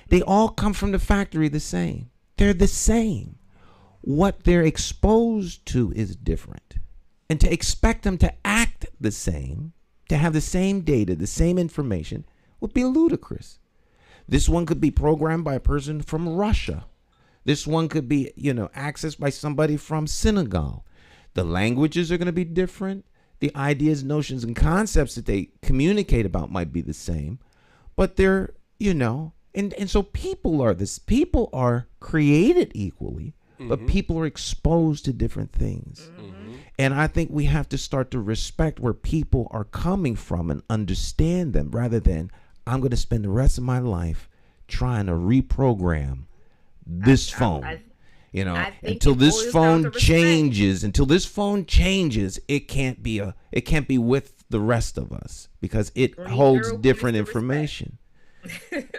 [SPEAKER 3] They all come from the factory the same. They're the same. What they're exposed to is different. And to expect them to act the same, to have the same data, the same information, would be ludicrous. This one could be programmed by a person from Russia. This one could be, accessed by somebody from Senegal. The languages are going to be different. The ideas, notions, and concepts that they communicate about might be the same, but they're, and so people are created equally, but people are exposed to different things. And I think we have to start to respect where people are coming from and understand them rather than I'm going to spend the rest of my life trying to reprogram this phone. Until this phone changes, it can't be with the rest of us because it holds different information.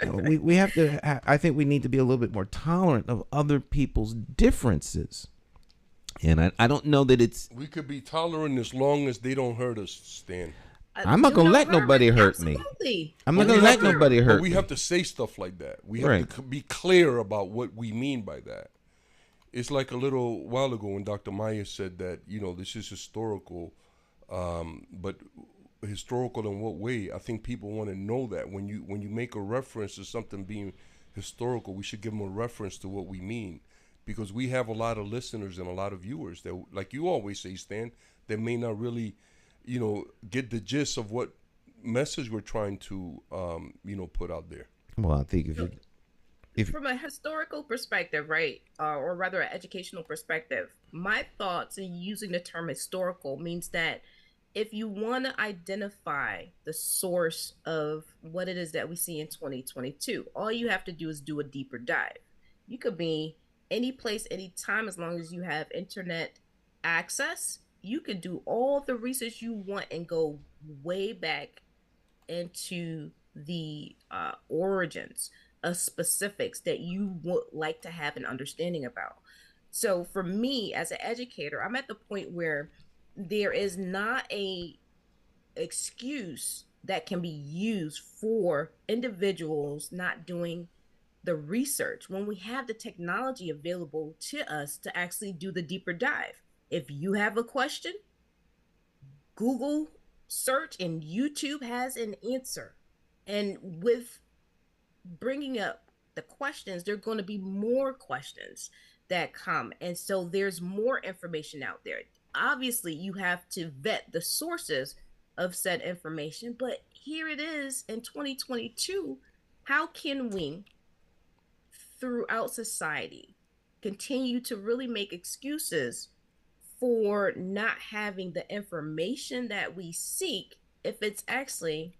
[SPEAKER 3] We have to. I think we need to be a little bit more tolerant of other people's differences. And I don't know that it's.
[SPEAKER 4] We could be tolerant as long as they don't hurt us, Stan.
[SPEAKER 3] I'm not gonna let nobody hurt me. I'm not gonna let nobody hurt me.
[SPEAKER 4] We have to say stuff like that. We have to be clear about what we mean by that. It's like a little while ago when Dr. Maya said that, this is historical, but historical in what way? I think people want to know that when you make a reference to something being historical, we should give them a reference to what we mean, because we have a lot of listeners and a lot of viewers that, like you always say, Stan, that may not really, get the gist of what message we're trying to, put out there.
[SPEAKER 3] Well, I think if
[SPEAKER 5] from a historical perspective, right, or rather an educational perspective, my thoughts in using the term historical means that if you want to identify the source of what it is that we see in 2022, all you have to do is do a deeper dive. You could be any place, any time, as long as you have internet access. You could do all the research you want and go way back into the origins of specifics that you would like to have an understanding about. So for me as an educator, I'm at the point where there is not a excuse that can be used for individuals not doing the research when we have the technology available to us to actually do the deeper dive. If you have a question, Google search and YouTube has an answer. And with bringing up the questions, there are going to be more questions that come. And so there's more information out there. Obviously, you have to vet the sources of said information, but here it is in 2022. How can we, throughout society, continue to really make excuses for not having the information that we seek if it's actually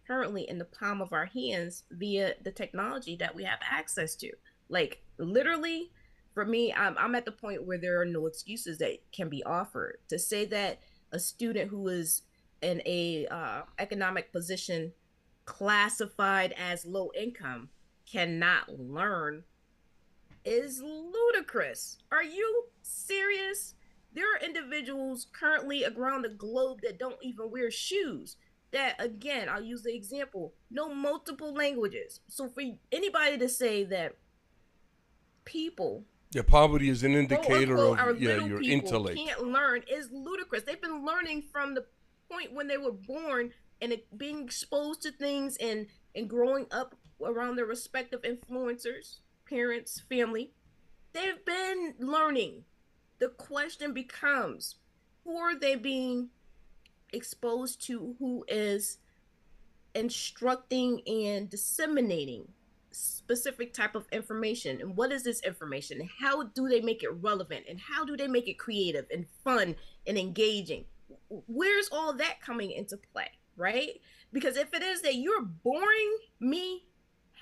[SPEAKER 5] currently in the palm of our hands via the technology that we have access to? Like, literally, for me, I'm at the point where there are no excuses that can be offered. To say that a student who is in a economic position classified as low income cannot learn is ludicrous. Are you serious? There are individuals currently around the globe that don't even wear shoes. That, again, I'll use the example, know multiple languages. So for anybody to say that people,
[SPEAKER 4] yeah, poverty is an indicator
[SPEAKER 5] quote, unquote,
[SPEAKER 4] of your intellect.
[SPEAKER 5] Can't learn is ludicrous. They've been learning from the point when they were born and being exposed to things and growing up around their respective influencers, parents, family. They've been learning. The question becomes, who are they being exposed to? Who is instructing and disseminating specific type of information? And what is this information? And how do they make it relevant? And how do they make it creative and fun and engaging? Where's all that coming into play, right? Because if it is that you're boring me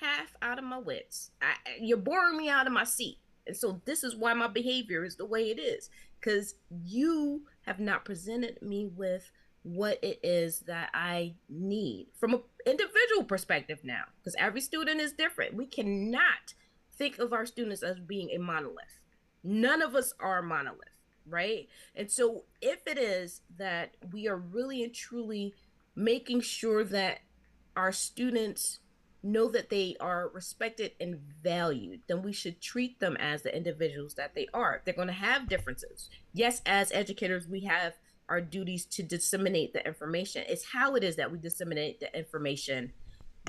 [SPEAKER 5] half out of my wits, you're boring me out of my seat. And so this is why my behavior is the way it is, because you have not presented me with what it is that I need from an individual perspective now, because every student is different. We cannot think of our students as being a monolith. None of us are a monolith, right? And so if it is that we are really and truly making sure that our students know that they are respected and valued, then we should treat them as the individuals that they are. They're going to have differences. Yes, as educators, we have our duties to disseminate the information. It's how it is that we disseminate the information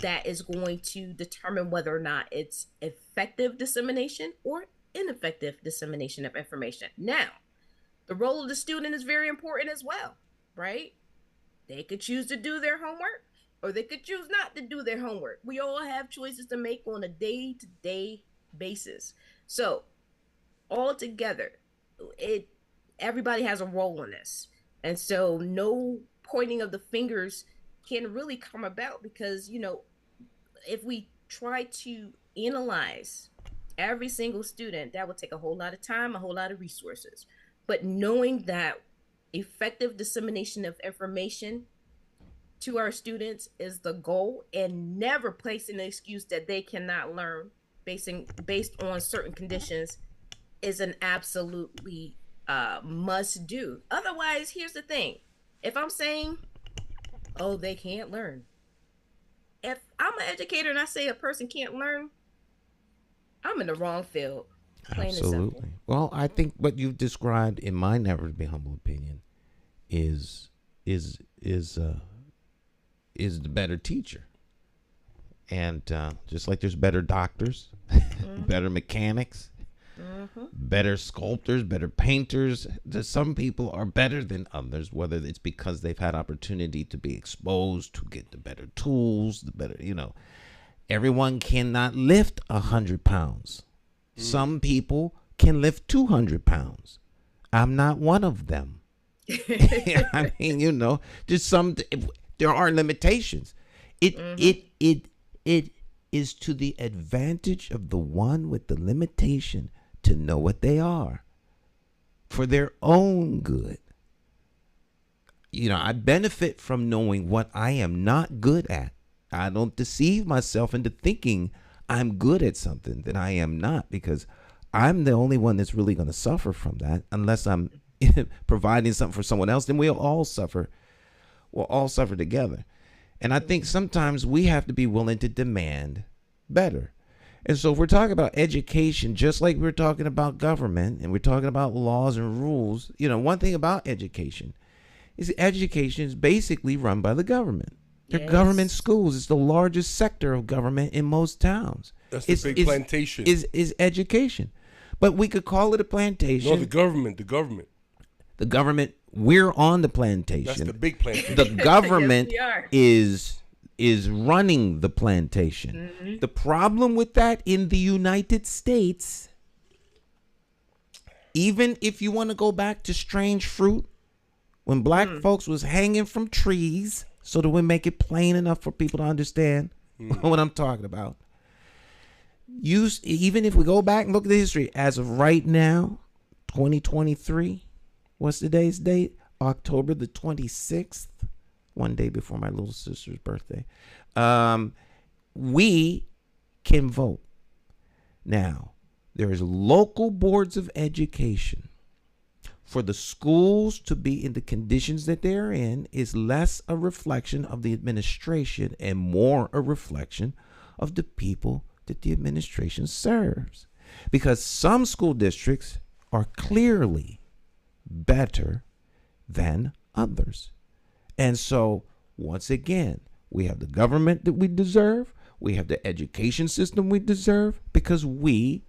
[SPEAKER 5] that is going to determine whether or not it's effective dissemination or ineffective dissemination of information. Now, the role of the student is very important as well, right? They could choose to do their homework, or they could choose not to do their homework. We all have choices to make on a day-to-day basis. So altogether, everybody has a role in this. And so no pointing of the fingers can really come about, because, if we try to analyze every single student, that would take a whole lot of time, a whole lot of resources. But knowing that effective dissemination of information to our students is the goal, and never placing the excuse that they cannot learn based on certain conditions is an absolutely must do. Otherwise, here's the thing. If I'm saying, oh, they can't learn. If I'm an educator and I say a person can't learn, I'm in the wrong field. Plain
[SPEAKER 3] Absolutely.
[SPEAKER 5] And
[SPEAKER 3] Well, I think what you've described, in my never to be humble opinion, is the better teacher. And just like there's better doctors, better mechanics, better sculptors, better painters. Some people are better than others, whether it's because they've had opportunity to be exposed to get the better tools, the better, everyone cannot lift 100 pounds. Some people can lift 200 pounds. I'm not one of them. I mean, just there are limitations. It is to the advantage of the one with the limitation to know what they are for their own good. I benefit from knowing what I am not good at. I don't deceive myself into thinking I'm good at something that I am not, because I'm the only one that's really going to suffer from that, unless I'm providing something for someone else. Then we'll all suffer. We'll all suffer together. And I think sometimes we have to be willing to demand better. And so if we're talking about education, just like we're talking about government and we're talking about laws and rules, one thing about education is basically run by the government. They're government schools. It's the largest sector of government in most towns.
[SPEAKER 4] That's the big plantation.
[SPEAKER 3] Is education. But we could call it a plantation.
[SPEAKER 4] No, the government.
[SPEAKER 3] The government, we're on the plantation.
[SPEAKER 4] That's the big plantation.
[SPEAKER 3] The government is running the plantation. Mm-hmm. The problem with that in the United States, even if you want to go back to strange fruit, when black folks was hanging from trees, so that we make it plain enough for people to understand what I'm talking about. Even if we go back and look at the history, as of right now, 2023, what's today's date? October the 26th one day before my little sister's birthday. We can vote. Now, there's local boards of education. For the schools to be in the conditions that they're in is less a reflection of the administration and more a reflection of the people that the administration serves. Because some school districts are clearly better than others. And so, once again, we have the government that we deserve. We have the education system we deserve because we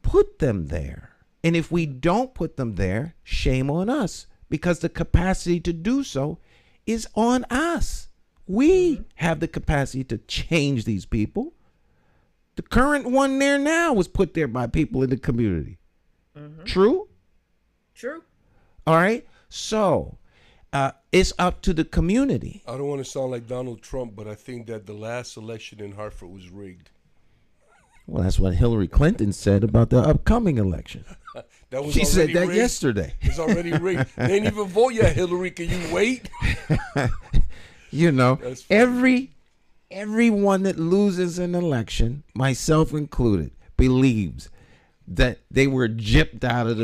[SPEAKER 3] put them there. And if we don't put them there, shame on us, because the capacity to do so is on us. We have the capacity to change these people. The current one there now was put there by people in the community. True?
[SPEAKER 5] True.
[SPEAKER 3] All right. So it's up to the community.
[SPEAKER 4] I don't want to sound like Donald Trump, but I think that the last election in Hartford was rigged.
[SPEAKER 3] Well, that's what Hillary Clinton said about the upcoming election. She said that
[SPEAKER 4] rigged.
[SPEAKER 3] Yesterday.
[SPEAKER 4] It's already rigged. They ain't even vote yet, Hillary. Can you wait?
[SPEAKER 3] You know, everyone that loses an election, myself included, believes that they were gypped out of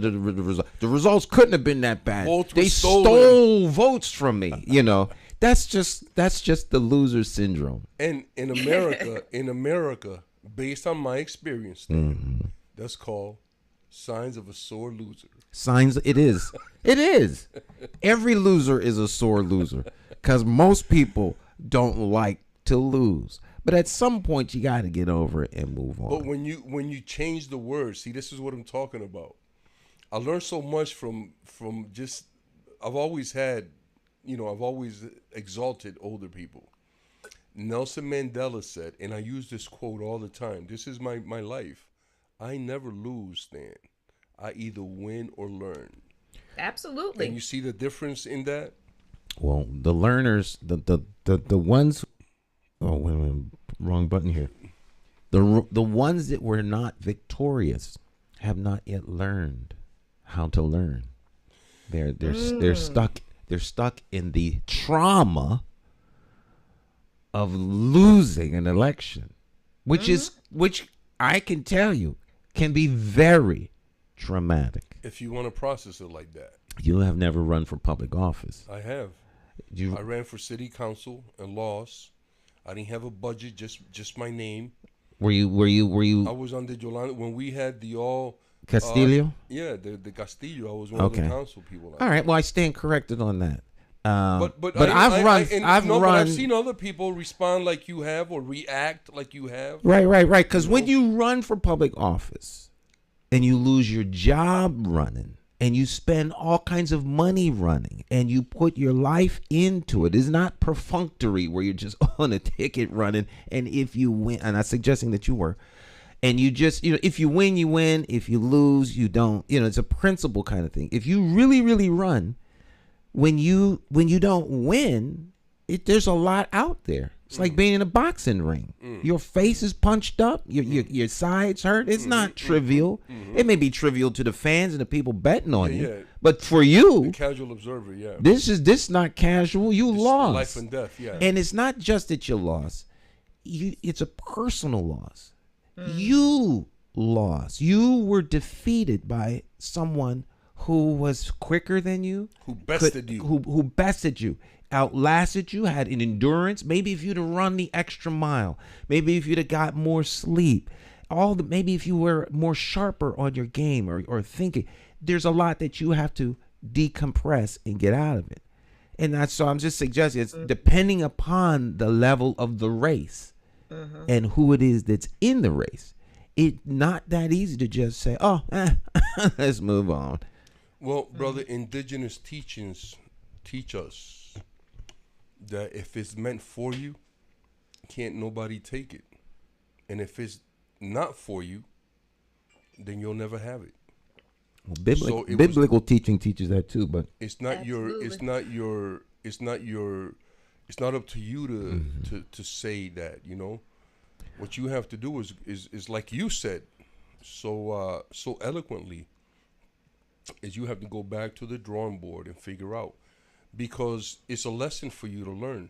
[SPEAKER 3] the result. The results couldn't have been that bad. They stole votes from me. You know, that's just the loser syndrome.
[SPEAKER 4] And in America, based on my experience, that's called signs of a sore loser.
[SPEAKER 3] Signs. It is. It is. Every loser is a sore loser because most people don't like to lose. But at some point, you got to get over it and move on.
[SPEAKER 4] But when you change the words, see, this is what I'm talking about. I learned so much from just, I've always exalted older people. Nelson Mandela said, and I use this quote all the time, this is my life. I never lose, Stan. I either win or learn.
[SPEAKER 5] Absolutely.
[SPEAKER 4] And you see the difference in that?
[SPEAKER 3] Well, the learners, the ones, oh, wait a minute, wrong button here. The ones that were not victorious have not yet learned how to learn. They're stuck in the trauma of losing an election, which I can tell you can be very traumatic.
[SPEAKER 4] If you want to process it like that.
[SPEAKER 3] You have never run for public office.
[SPEAKER 4] I have. I ran for city council and lost. I didn't have a budget, just my name.
[SPEAKER 3] Were you?
[SPEAKER 4] I was under Yolanda when we had the all
[SPEAKER 3] Castillo.
[SPEAKER 4] The Castillo. I was one of the council people.
[SPEAKER 3] All right. Well, I stand corrected on that.
[SPEAKER 4] But I've seen other people respond like you have or react like you have.
[SPEAKER 3] Right. Because when you run for public office and you lose your job running and you spend all kinds of money running and you put your life into it, it's not perfunctory where you're just on a ticket running. And if you win, and I'm suggesting that you were, and you just, if you win, you win. If you lose, you don't. It's a principle kind of thing. If you really, really run, when you don't win, there's a lot out there. It's like being in a boxing ring. Your face is punched up. Your sides hurt. It's not trivial. It may be trivial to the fans and the people betting on you. But for you,
[SPEAKER 4] the casual observer,
[SPEAKER 3] this is not casual. You lost.
[SPEAKER 4] Life and death,
[SPEAKER 3] And it's not just that you lost. It's a personal loss. You lost. You were defeated by someone who was quicker than you,
[SPEAKER 4] who bested you,
[SPEAKER 3] who bested you, outlasted you, had an endurance. Maybe if you'd have run the extra mile, maybe if you'd have got more sleep, maybe if you were more sharper on your game or thinking, there's a lot that you have to decompress and get out of it. And so I'm just suggesting it's depending upon the level of the race and who it is that's in the race. It's not that easy to just say, let's move on.
[SPEAKER 4] Well, brother, indigenous teachings teach us that if it's meant for you, can't nobody take it. And if it's not for you, then you'll never have it.
[SPEAKER 3] Well, biblical teaching teaches that too, but
[SPEAKER 4] it's not it's not up to you to say that, What you have to do is like you said so eloquently, is you have to go back to the drawing board and figure out, because it's a lesson for you to learn.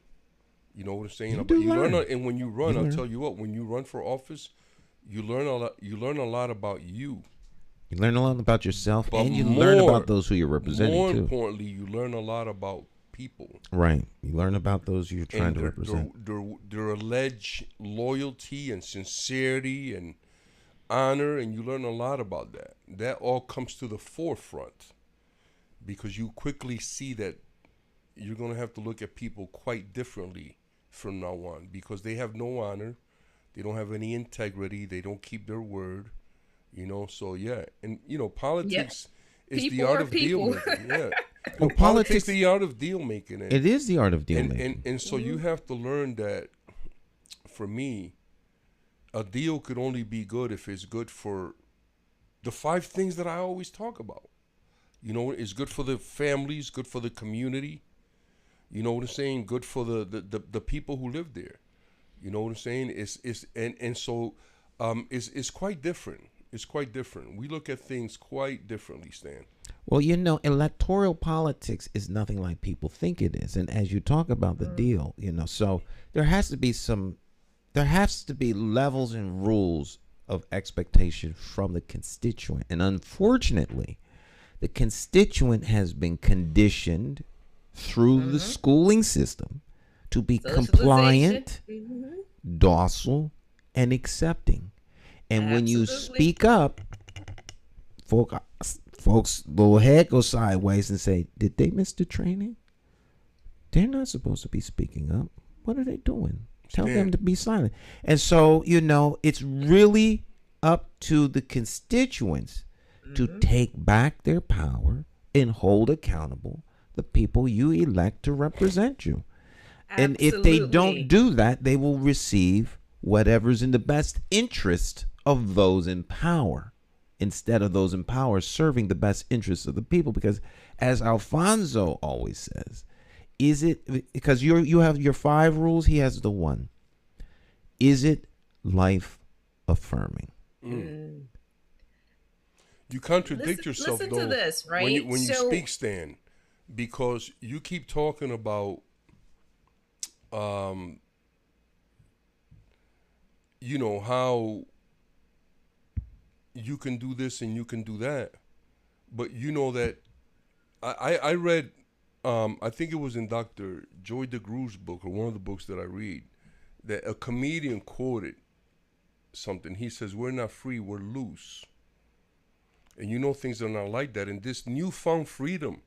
[SPEAKER 4] You know what I'm saying?
[SPEAKER 3] You learn.
[SPEAKER 4] And when you run, I'll tell you what. When you run for office, you learn a lot. You learn a lot about you.
[SPEAKER 3] You learn a lot about yourself,
[SPEAKER 4] But
[SPEAKER 3] and you learn about those who you're representing
[SPEAKER 4] more
[SPEAKER 3] too.
[SPEAKER 4] importantly, you learn a lot about people.
[SPEAKER 3] Right. You learn about those you're trying to
[SPEAKER 4] And
[SPEAKER 3] represent.
[SPEAKER 4] their alleged loyalty and sincerity and honor, and you learn a lot about that. That all comes to the forefront because you quickly see that you're going to have to look at people quite differently from now on because they have no honor, they don't have any integrity, they don't keep their word, So yeah, and politics is
[SPEAKER 5] People
[SPEAKER 4] the art
[SPEAKER 5] are
[SPEAKER 4] of deal
[SPEAKER 5] people.
[SPEAKER 4] making. Yeah,
[SPEAKER 3] Well,
[SPEAKER 4] politics is the art of deal making.
[SPEAKER 3] It is the art of deal making.
[SPEAKER 4] And so you have to learn that. For me, a deal could only be good if it's good for the 5 things that I always talk about. It's good for the families, good for the community. You know what I'm saying? Good for the people who live there. You know what I'm saying? It's quite different. It's quite different. We look at things quite differently, Stan.
[SPEAKER 3] Well, electoral politics is nothing like people think it is. And as you talk about the deal, so there has to be levels and rules of expectation from the constituent. And unfortunately, the constituent has been conditioned through the schooling system to be compliant, docile, and accepting. And when you speak up, folks' little head goes sideways and say, did they miss the training? They're not supposed to be speaking up. What are they doing? Tell them to be silent. And so, it's really up to the constituents to take back their power and hold accountable the people you elect to represent you. Absolutely. And if they don't do that, they will receive whatever's in the best interest of those in power, instead of those in power serving the best interests of the people. Because as Alfonso always says, because you have your 5 rules, he has the 1. Is it life affirming?
[SPEAKER 4] You contradict yourself
[SPEAKER 5] listen
[SPEAKER 4] though
[SPEAKER 5] to this, right?
[SPEAKER 4] when you speak, Stan, because you keep talking about how you can do this and you can do that, but that I read I think it was in Dr. Joy DeGroove's book, or one of the books that I read, that a comedian quoted something. He says, we're not free, we're loose. And things are not like that. And this newfound freedom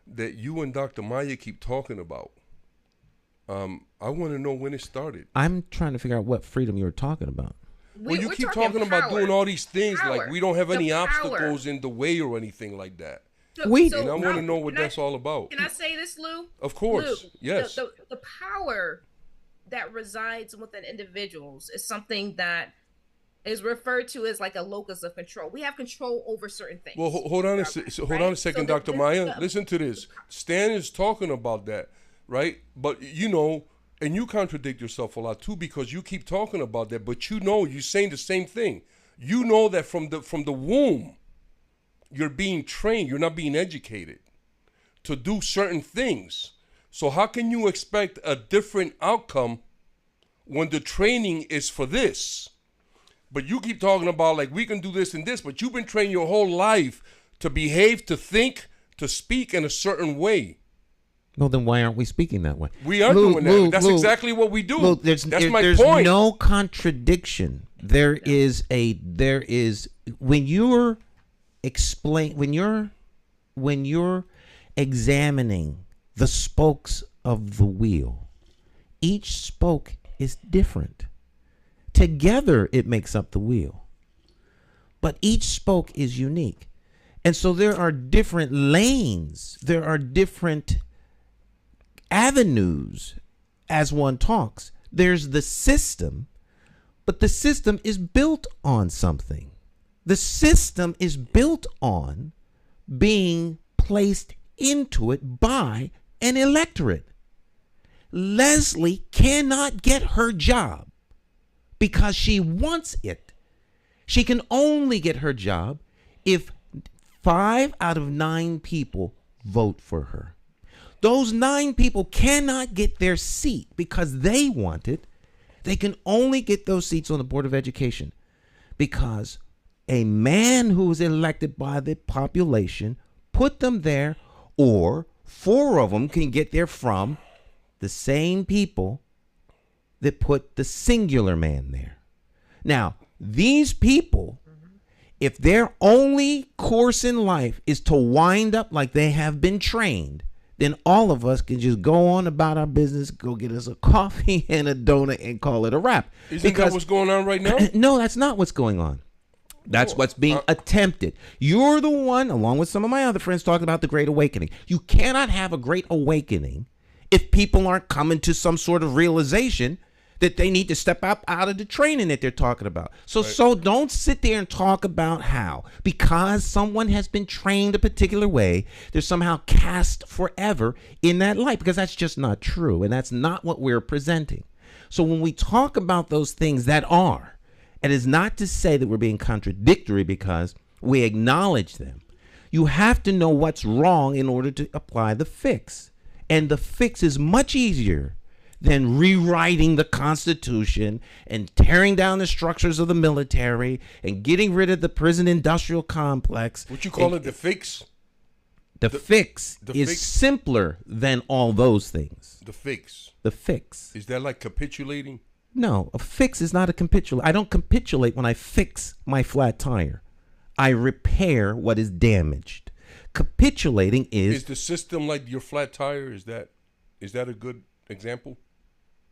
[SPEAKER 4] that you and Dr. Maya keep talking about, I want to know when it started.
[SPEAKER 3] I'm trying to figure out what freedom you're talking about.
[SPEAKER 4] Well, you keep talking about doing all these things like we don't have any obstacles in the way or anything like that. And I want to know what that's all about.
[SPEAKER 5] Can I say this, Lou?
[SPEAKER 4] Of course,
[SPEAKER 5] Lou,
[SPEAKER 4] yes.
[SPEAKER 5] The power that resides within individuals is something that is referred to as like a locus of control. We have control over certain things.
[SPEAKER 4] Well, hold on a second, Dr. Maya. Listen to this. Stan is talking about that, right? But and you contradict yourself a lot too, because you keep talking about that, but you're saying the same thing. You know that from the womb, you're being trained. You're not being educated to do certain things. So how can you expect a different outcome when the training is for this? But you keep talking about like we can do this and this, but you've been trained your whole life to behave, to think, to speak in a certain way.
[SPEAKER 3] Well, then why aren't we speaking that way?
[SPEAKER 4] We are doing that. That's exactly what we do.
[SPEAKER 3] There's
[SPEAKER 4] my point.
[SPEAKER 3] No contradiction. There is when you're examining the spokes of the wheel, each spoke is different. Together it makes up the wheel, but each spoke is unique. And so there are different lanes, there are different avenues as one talks. There's the system, but the system is built on something. The system is built on being placed into it by an electorate. Leslie cannot get her job because she wants it. She can only get her job if 5 out of 9 people vote for her. Those 9 people cannot get their seat because they want it. They can only get those seats on the Board of Education because a man who was elected by the population put them there, or 4 of them can get there from the same people that put the singular man there. Now, these people, if their only course in life is to wind up like they have been trained, then all of us can just go on about our business, go get us a coffee and a donut and call it a wrap.
[SPEAKER 4] Isn't that what's going on right now?
[SPEAKER 3] No, that's not what's going on. That's what's being attempted. You're the one, along with some of my other friends, talking about the Great Awakening. You cannot have a Great Awakening if people aren't coming to some sort of realization that they need to step up out of the training that they're talking about. So don't sit there and talk about how, because someone has been trained a particular way, they're somehow cast forever in that light, because that's just not true. And that's not what we're presenting. So when we talk about those things that are, it is not to say that we're being contradictory because we acknowledge them. You have to know what's wrong in order to apply the fix. And the fix is much easier than rewriting the Constitution and tearing down the structures of the military and getting rid of the prison industrial complex.
[SPEAKER 4] What you call it, the fix?
[SPEAKER 3] The fix is simpler than all those things.
[SPEAKER 4] The fix.
[SPEAKER 3] The fix.
[SPEAKER 4] Is that like capitulating?
[SPEAKER 3] No, a fix is not a capitulate. I don't capitulate when I fix my flat tire. I repair what is damaged. Capitulating is
[SPEAKER 4] the system like your flat tire? Is that a good example?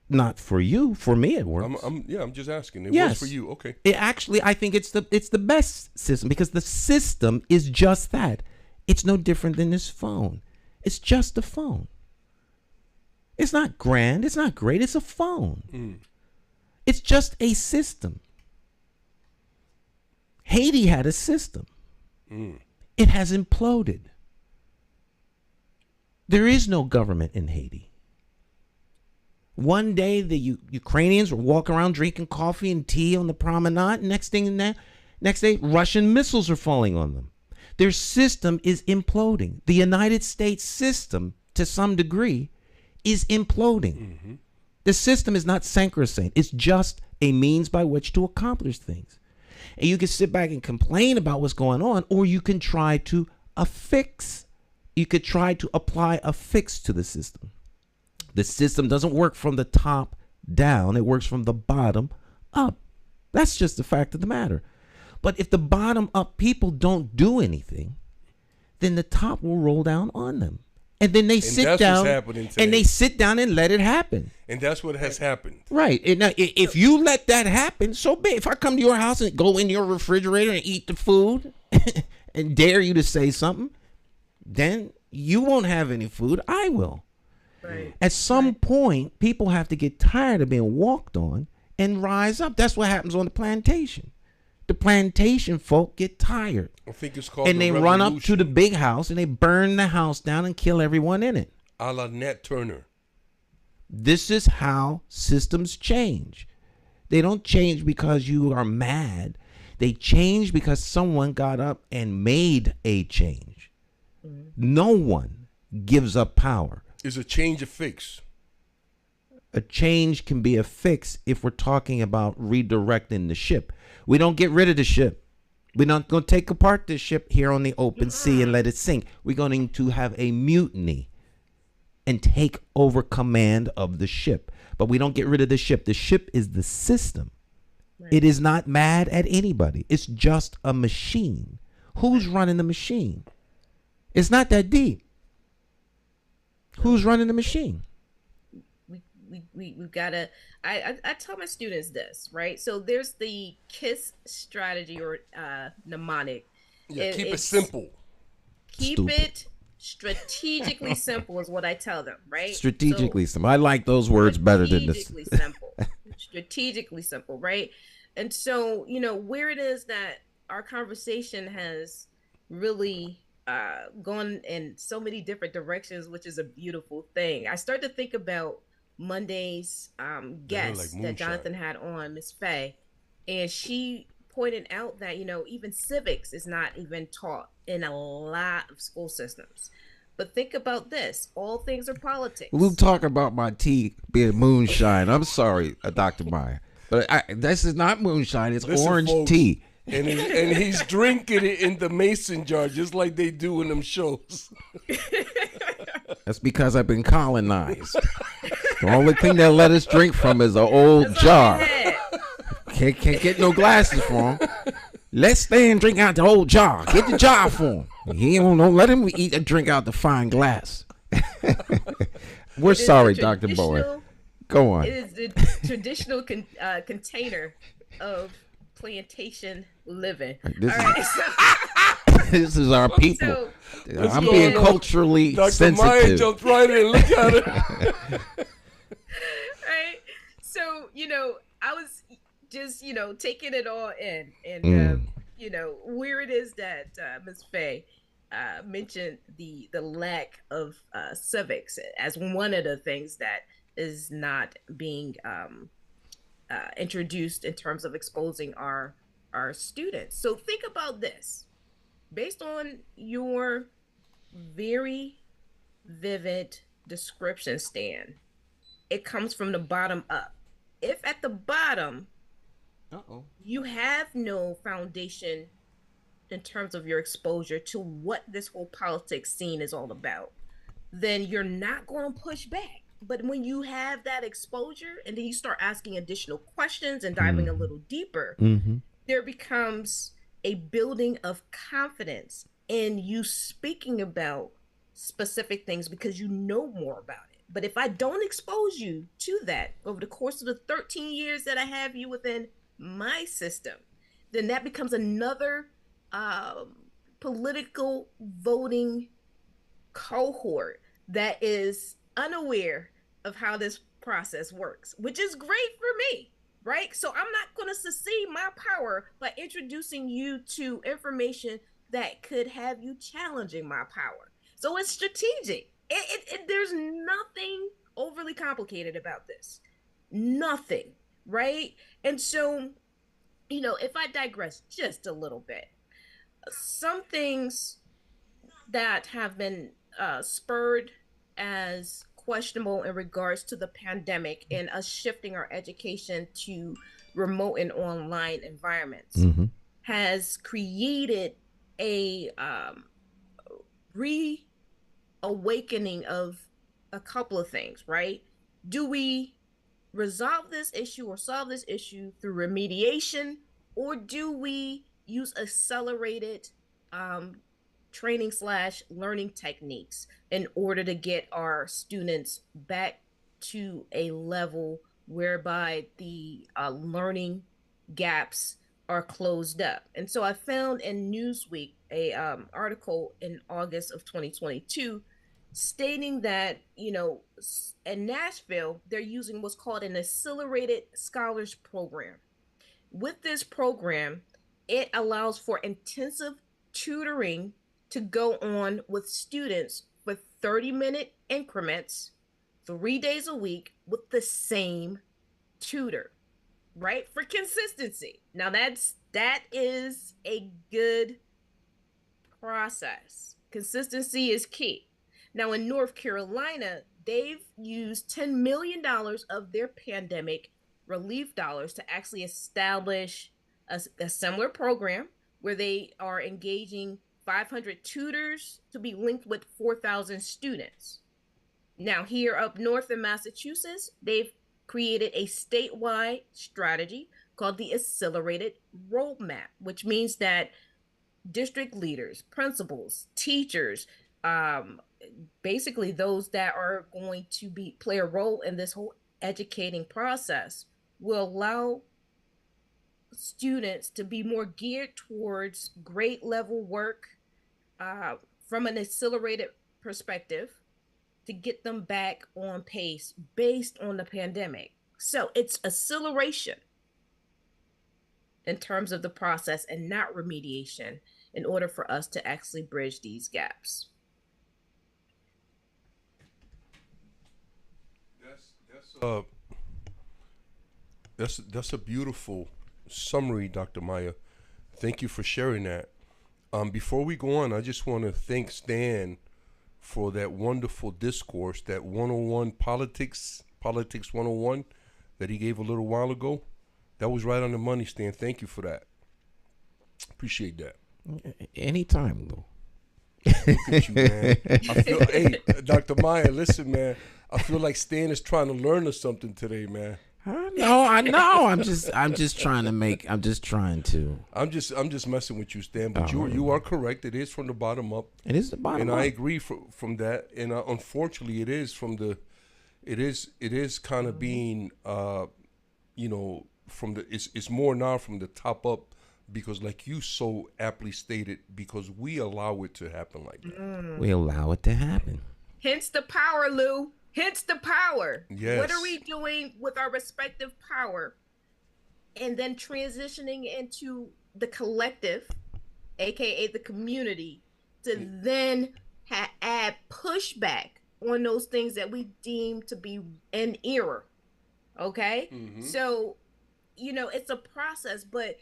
[SPEAKER 3] Not for you. For me, it works.
[SPEAKER 4] I'm just asking. It
[SPEAKER 3] Yes.
[SPEAKER 4] works for you. Okay.
[SPEAKER 3] It actually, I think it's the best system because the system is just that. It's no different than this phone. It's just a phone. It's not grand. It's not great. It's a phone. It's just a system. Haiti had a system. It has imploded. There is no government in Haiti. One day the Ukrainians were walking around drinking coffee and tea on the promenade. Next day, Russian missiles are falling on them. Their system is imploding. The United States system, to some degree, is imploding. The system is not sacrosanct. It's just a means by which to accomplish things. And you can sit back and complain about what's going on, or you can try to affix. You could try to apply a fix to the system. The system doesn't work from the top down. It works from the bottom up. That's just the fact of the matter. But if the bottom up people don't do anything, then the top will roll down on them. And then they sit down and they sit down and let it happen.
[SPEAKER 4] And that's what has happened.
[SPEAKER 3] Right. And now, if you let that happen, so be it. If I come to your house and go in your refrigerator and eat the food and dare you to say something, then you won't have any food. I will. Right. At some point, people have to get tired of being walked on and rise up. That's what happens on the plantation. The plantation folk get tired.
[SPEAKER 4] I think it's called
[SPEAKER 3] and they run up to the big house and they burn the house down and kill everyone in it.
[SPEAKER 4] A la Nat Turner.
[SPEAKER 3] This is how systems change. They don't change because you are mad. They change because someone got up and made a change. No one gives up power.
[SPEAKER 4] Is a change a fix?
[SPEAKER 3] A change can be a fix if we're talking about redirecting the ship. We don't get rid of the ship. We're not going to take apart the ship here on the open sea and let it sink. We're going to have a mutiny and take over command of the ship. But we don't get rid of the ship. The ship is the system. Right. It is not mad at anybody. It's just a machine. Who's running the machine? It's not that deep. Who's running the machine?
[SPEAKER 5] We've got to, I tell my students this, right? So there's the KISS strategy or mnemonic.
[SPEAKER 4] Yeah, keep it simple.
[SPEAKER 5] Keep it strategically simple is what I tell them, right?
[SPEAKER 3] Strategically simple. I like those words better than this.
[SPEAKER 5] Strategically simple. Strategically simple, right? And so, where it is that our conversation has really gone in so many different directions, which is a beautiful thing. I start to think about Monday's guest that Jonathan had on, Miss Faye, and she pointed out that even civics is not even taught in a lot of school systems. But think about this. All things are politics.
[SPEAKER 3] We'll talk about my tea being moonshine. I'm sorry, Dr. Meyer. But this is not moonshine. It's orange
[SPEAKER 4] folks,
[SPEAKER 3] tea.
[SPEAKER 4] And he's drinking it in the mason jar, just like they do in them shows.
[SPEAKER 3] That's because I've been colonized. The only thing they'll let us drink from is an old jar. Can't get no glasses for him. Let's stay and drink out the old jar. Get the jar for him. He don't let him eat and drink out the fine glass. We're sorry, Dr. Bowen. Go on.
[SPEAKER 5] It is the traditional container of plantation living.
[SPEAKER 3] This,
[SPEAKER 5] all right,
[SPEAKER 3] this is our people.
[SPEAKER 5] So,
[SPEAKER 3] I'm being culturally
[SPEAKER 4] Dr.
[SPEAKER 3] sensitive.
[SPEAKER 4] Meyer jumped right in. Look at it.
[SPEAKER 5] right. So, I was just, taking it all in. And, where it is that Ms. Faye mentioned the lack of civics as one of the things that is not being introduced in terms of exposing our students. So think about this. Based on your very vivid description, Stan, it comes from the bottom up. If at the bottom, you have no foundation in terms of your exposure to what this whole politics scene is all about, then you're not going to push back. But when you have that exposure and then you start asking additional questions and diving a little deeper, there becomes a building of confidence in you speaking about specific things because you know more about it. But if I don't expose you to that over the course of the 13 years that I have you within my system, then that becomes another political voting cohort that is unaware of how this process works, which is great for me, right? So I'm not going to secede my power by introducing you to information that could have you challenging my power. So it's strategic. There's nothing overly complicated about this. Nothing, right? And so, if I digress just a little bit, some things that have been spurred as questionable in regards to the pandemic and us shifting our education to remote and online environments has created a reawakening of a couple of things, right? Do we resolve this issue or solve this issue through remediation, or do we use accelerated training / learning techniques in order to get our students back to a level whereby the learning gaps are closed up? And so I found in Newsweek a article in August of 2022 stating that, in Nashville, they're using what's called an accelerated scholars program. With this program, it allows for intensive tutoring to go on with students for 30-minute increments, 3 days a week with the same tutor, right? For consistency. Now that is a good process. Consistency is key. Now in North Carolina, they've used $10 million of their pandemic relief dollars to actually establish a similar program where they are engaging 500 tutors to be linked with 4,000 students. Now here up north in Massachusetts, they've created a statewide strategy called the Accelerated Roadmap, which means that district leaders, principals, teachers, basically those that are going to play a role in this whole educating process, will allow students to be more geared towards grade level work from an accelerated perspective to get them back on pace based on the pandemic. So it's acceleration in terms of the process and not remediation in order for us to actually bridge these gaps.
[SPEAKER 4] That's a beautiful summary, Dr. Maya. Thank you for sharing that. Before we go on, I just want to thank Stan for that wonderful discourse, that 101 politics 101 that he gave a little while ago. That was right on the money, Stan. Thank you for that. Appreciate that.
[SPEAKER 3] Anytime, though.
[SPEAKER 4] Look at you, man. Hey, Dr. Maya, listen, man. I feel like Stan is trying to learn us something today, man.
[SPEAKER 3] I know. I'm just trying to.
[SPEAKER 4] I'm just messing with you, Stan. But you are correct. It is from the bottom up.
[SPEAKER 3] It is the bottom
[SPEAKER 4] and
[SPEAKER 3] up.
[SPEAKER 4] And I agree from that. And unfortunately, it is from the. It is kind of being, from the. It's more now from the top up, because, like you so aptly stated, because we allow it to happen like that.
[SPEAKER 3] We allow it to happen.
[SPEAKER 5] Hence the power, Lou. Hence the power.
[SPEAKER 4] Yes.
[SPEAKER 5] What are we doing with our respective power? And then transitioning into the collective, aka the community, to then add pushback on those things that we deem to be an error. Okay? Mm-hmm. So, it's a process, but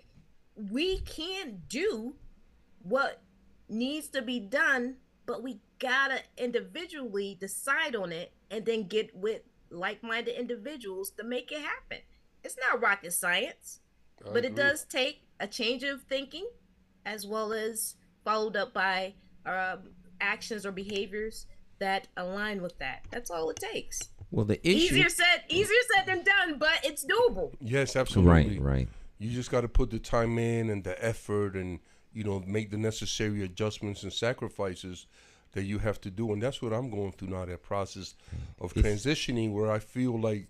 [SPEAKER 5] we can do what needs to be done, but we gotta individually decide on it and then get with like-minded individuals to make it happen. It's not rocket science, but it does take a change of thinking, as well as followed up by actions or behaviors that align with that. That's all it takes.
[SPEAKER 3] Well, the issue
[SPEAKER 5] easier said than done, but it's doable.
[SPEAKER 4] Yes, absolutely.
[SPEAKER 3] Right.
[SPEAKER 4] You just got to put the time in and the effort, and make the necessary adjustments and sacrifices that you have to do. And that's what I'm going through now, that process of transitioning, where I feel like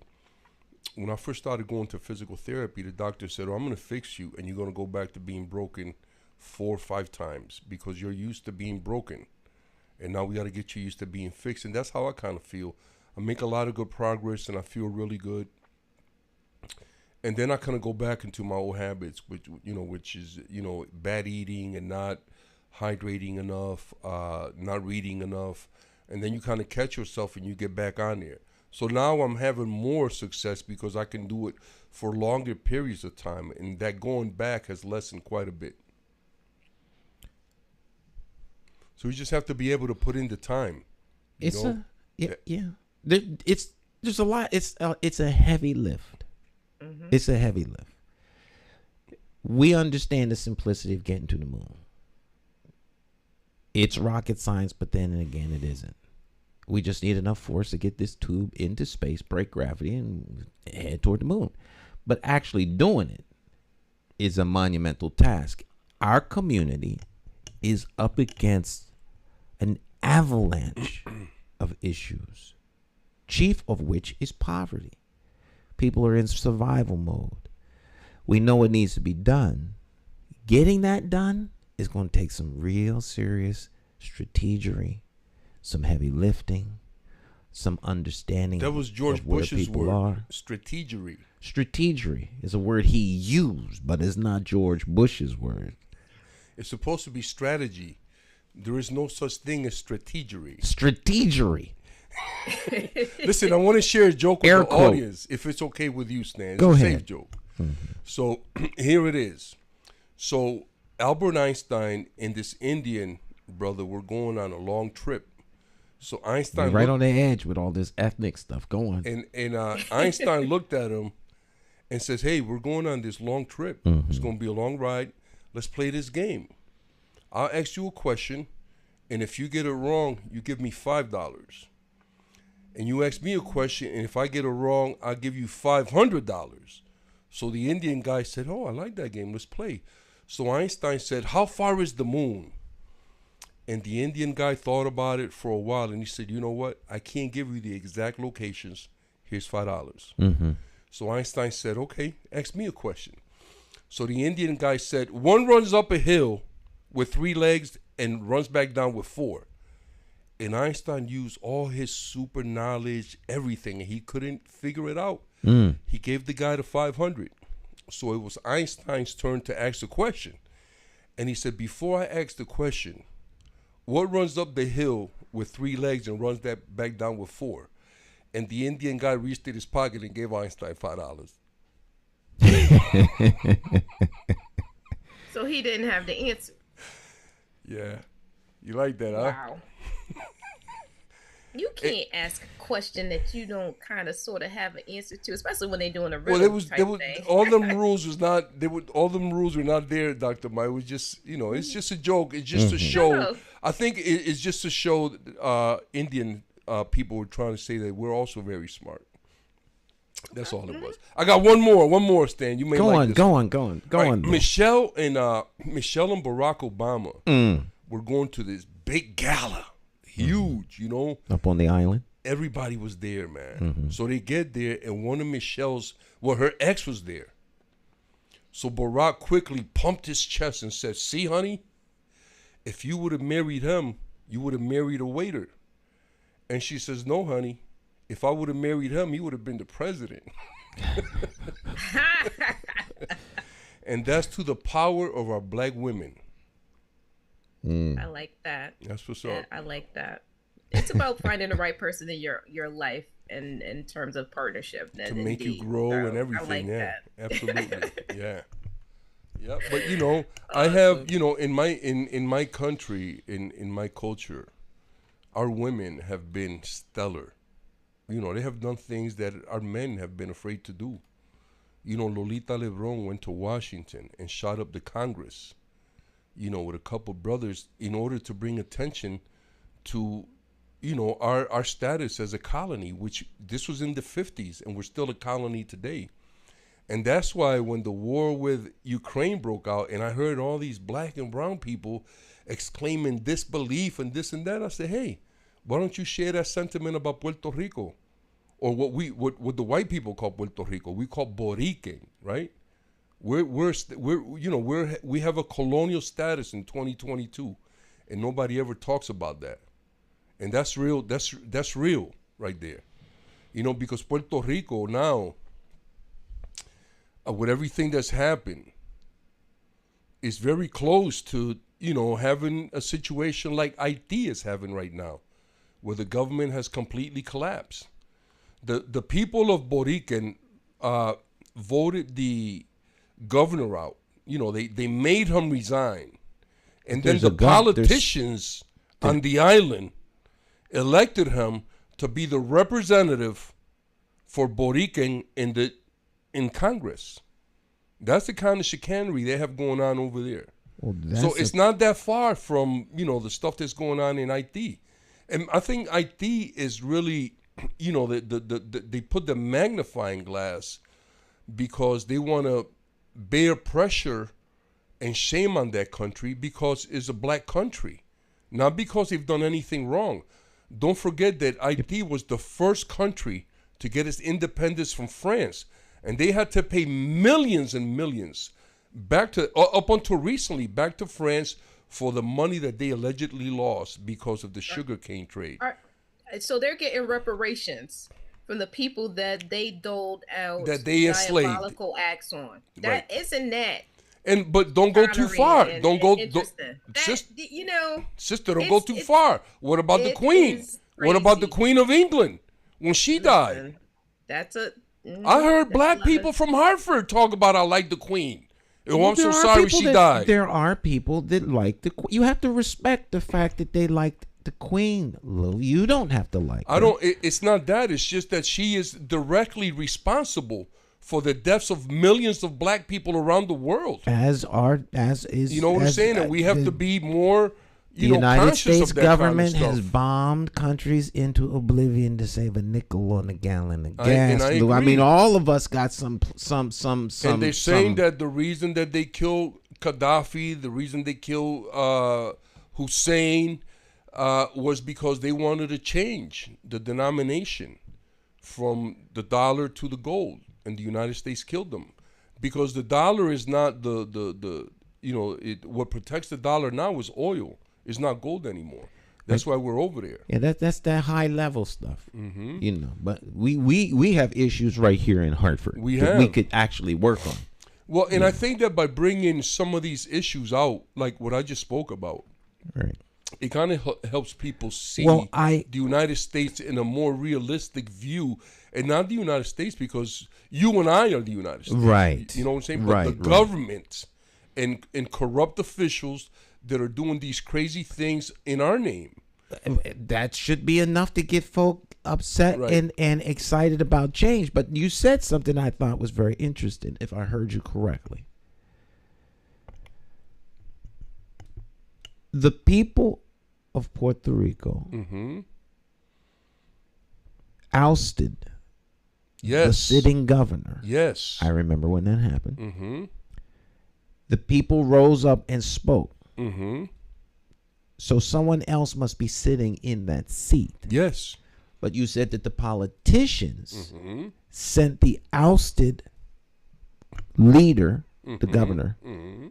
[SPEAKER 4] when I first started going to physical therapy, the doctor said, I'm going to fix you, and you're going to go back to being broken 4 or 5 times because you're used to being broken. And now we got to get you used to being fixed. And that's how I kind of feel. I make a lot of good progress, and I feel really good. And then I kind of go back into my old habits, which is, bad eating and not hydrating enough, not reading enough. And then you kind of catch yourself and you get back on there. So now I'm having more success because I can do it for longer periods of time. And that going back has lessened quite a bit. So you just have to be able to put in the time.
[SPEAKER 3] There's a lot. It's a heavy lift. Mm-hmm. It's a heavy lift. We understand the simplicity of getting to the moon. It's rocket science, but then again, it isn't. We just need enough force to get this tube into space, break gravity, and head toward the moon. But actually doing it is a monumental task. Our community is up against an avalanche of issues, chief of which is poverty. People are in survival mode. We know it needs to be done. Getting that done is going to take some real serious strategery, some heavy lifting, some understanding.
[SPEAKER 4] That was George Bush's word. Strategery.
[SPEAKER 3] Strategery is a word he used, but it's not George Bush's word.
[SPEAKER 4] It's supposed to be strategy. There is no such thing as strategery.
[SPEAKER 3] Strategery.
[SPEAKER 4] Listen, I want to share a joke with the audience, if it's okay with you, Stan. It's
[SPEAKER 3] Go
[SPEAKER 4] a
[SPEAKER 3] ahead.
[SPEAKER 4] safe joke. Mm-hmm. So here it is. So Albert Einstein and this Indian brother were going on a long trip. So Einstein
[SPEAKER 3] right on the edge with all this ethnic stuff. Go on.
[SPEAKER 4] And Einstein looked at him and says, "Hey, we're going on this long trip. Mm-hmm. It's going to be a long ride. Let's play this game. I'll ask you a question, and if you get it wrong, you give me $5. And you ask me a question, and if I get it wrong, I'll give you $500. So the Indian guy said, "Oh, I like that game. Let's play." So Einstein said, "How far is the moon?" And the Indian guy thought about it for a while, and he said, "You know what? I can't give you the exact locations. Here's $5." Mm-hmm. So Einstein said, "Okay, ask me a question." So the Indian guy said, "One runs up a hill with 3 legs and runs back down with 4. And Einstein used all his super knowledge, everything, and he couldn't figure it out. He gave the guy the 500. So it was Einstein's turn to ask the question. And he said, "Before I ask the question, what runs up the hill with 3 legs and runs that back down with 4? And the Indian guy reached in his pocket and gave Einstein $5.
[SPEAKER 5] So he didn't have the answer.
[SPEAKER 4] Yeah. You like that, huh?
[SPEAKER 5] Wow. You can't ask a question that you don't kind of sort of have an answer to, especially when they're doing a
[SPEAKER 4] Well,
[SPEAKER 5] riddle type thing.
[SPEAKER 4] all them rules was not. All them rules were not there, Dr. Mike. It was just, it's just a joke. It's just to show.
[SPEAKER 5] No.
[SPEAKER 4] I think it's just to show Indian people were trying to say that we're also very smart. That's all it was. I got one more, Stan. You may like this.
[SPEAKER 3] Go on.
[SPEAKER 4] Michelle and Barack Obama were going to this big gala, huge,
[SPEAKER 3] Up on the island.
[SPEAKER 4] Everybody was there, man. So they get there, and one of her ex was there. So Barack quickly pumped his chest and said, "See, honey, if you would have married him, you would have married a waiter." And she says, "No, honey, if I would have married him, he would have been the president." And that's to the power of our black women.
[SPEAKER 5] I like that.
[SPEAKER 4] That's what's up.
[SPEAKER 5] I like that. It's about finding the right person in your life and in terms of partnership.
[SPEAKER 4] To make you grow and everything.
[SPEAKER 5] I like that.
[SPEAKER 4] Absolutely. Yeah. Yeah. But I have, in my country, in my culture, our women have been stellar. They have done things that our men have been afraid to do. Lolita Lebron went to Washington and shot up the Congress, with a couple brothers in order to bring attention to, our status as a colony, which this was in the 50s and we're still a colony today. And that's why when the war with Ukraine broke out and I heard all these black and brown people exclaiming disbelief and this and that, I said, hey, why don't you share that sentiment about Puerto Rico? Or what the white people call Puerto Rico, we call Boriquen, right? We have a colonial status in 2022, and nobody ever talks about that. And that's real. That's real right there. Because Puerto Rico now, with everything that's happened, is very close to having a situation like Haiti is having right now, where the government has completely collapsed. The people of Boriquen voted the governor out. They made him resign. And then the politicians on the island elected him to be the representative for Boriquen in Congress. That's the kind of chicanery they have going on over there.
[SPEAKER 3] Well,
[SPEAKER 4] so it's not that far from, the stuff that's going on in Haiti. And I think Haiti is really... they put the magnifying glass because they want to bear pressure and shame on that country because it's a black country, not because they've done anything wrong. Don't forget that Haiti was the first country to get its independence from France, and they had to pay millions and millions up until recently back to France for the money that they allegedly lost because of the sugarcane trade.
[SPEAKER 5] So they're getting reparations from the people that they doled out
[SPEAKER 4] that they enslaved,
[SPEAKER 5] diabolical acts on.
[SPEAKER 4] Right.
[SPEAKER 5] Isn't that?
[SPEAKER 4] But don't go too far. Don't go, sister. Don't go too far. What about the Queen? What about the Queen of England when she died?
[SPEAKER 5] That's a.
[SPEAKER 4] I heard black people from Hartford talk about I like the Queen. Oh, I'm so sorry she died.
[SPEAKER 3] There are people that like the Queen. You have to respect the fact that they liked the Queen, Lou. You don't have to like her.
[SPEAKER 4] It's not that. It's just that she is directly responsible for the deaths of millions of black people around the world.
[SPEAKER 3] As is.
[SPEAKER 4] You know what I'm saying? And we have to be more.
[SPEAKER 3] The United States government has bombed countries into oblivion to save a nickel on a gallon of gas. Lou. I mean, all of us got some.
[SPEAKER 4] And they're saying that the reason that they killed Gaddafi, the reason they killed Hussein. Was because they wanted to change the denomination from the dollar to the gold, and the United States killed them because the dollar is not what protects the dollar now is oil. It's not gold anymore. That's why we're over there.
[SPEAKER 3] Yeah, that's that high level stuff. Mm-hmm. But we have issues right here in Hartford that we could actually work on.
[SPEAKER 4] Well, and I think that by bringing some of these issues out, like what I just spoke about,
[SPEAKER 3] right.
[SPEAKER 4] It kind of helps people see the United States in a more realistic view, and not the United States because you and I are the United States.
[SPEAKER 3] Right.
[SPEAKER 4] You know what I'm saying? But the government and corrupt officials that are doing these crazy things in our name.
[SPEAKER 3] That should be enough to get folk upset
[SPEAKER 4] Right.
[SPEAKER 3] and excited about change. But you said something I thought was very interesting, if I heard you correctly. The people of Puerto Rico ousted the sitting governor.
[SPEAKER 4] Yes.
[SPEAKER 3] I remember when that happened. The people rose up and spoke. So someone else must be sitting in that seat.
[SPEAKER 4] Yes.
[SPEAKER 3] But you said that the politicians sent the ousted leader, the governor,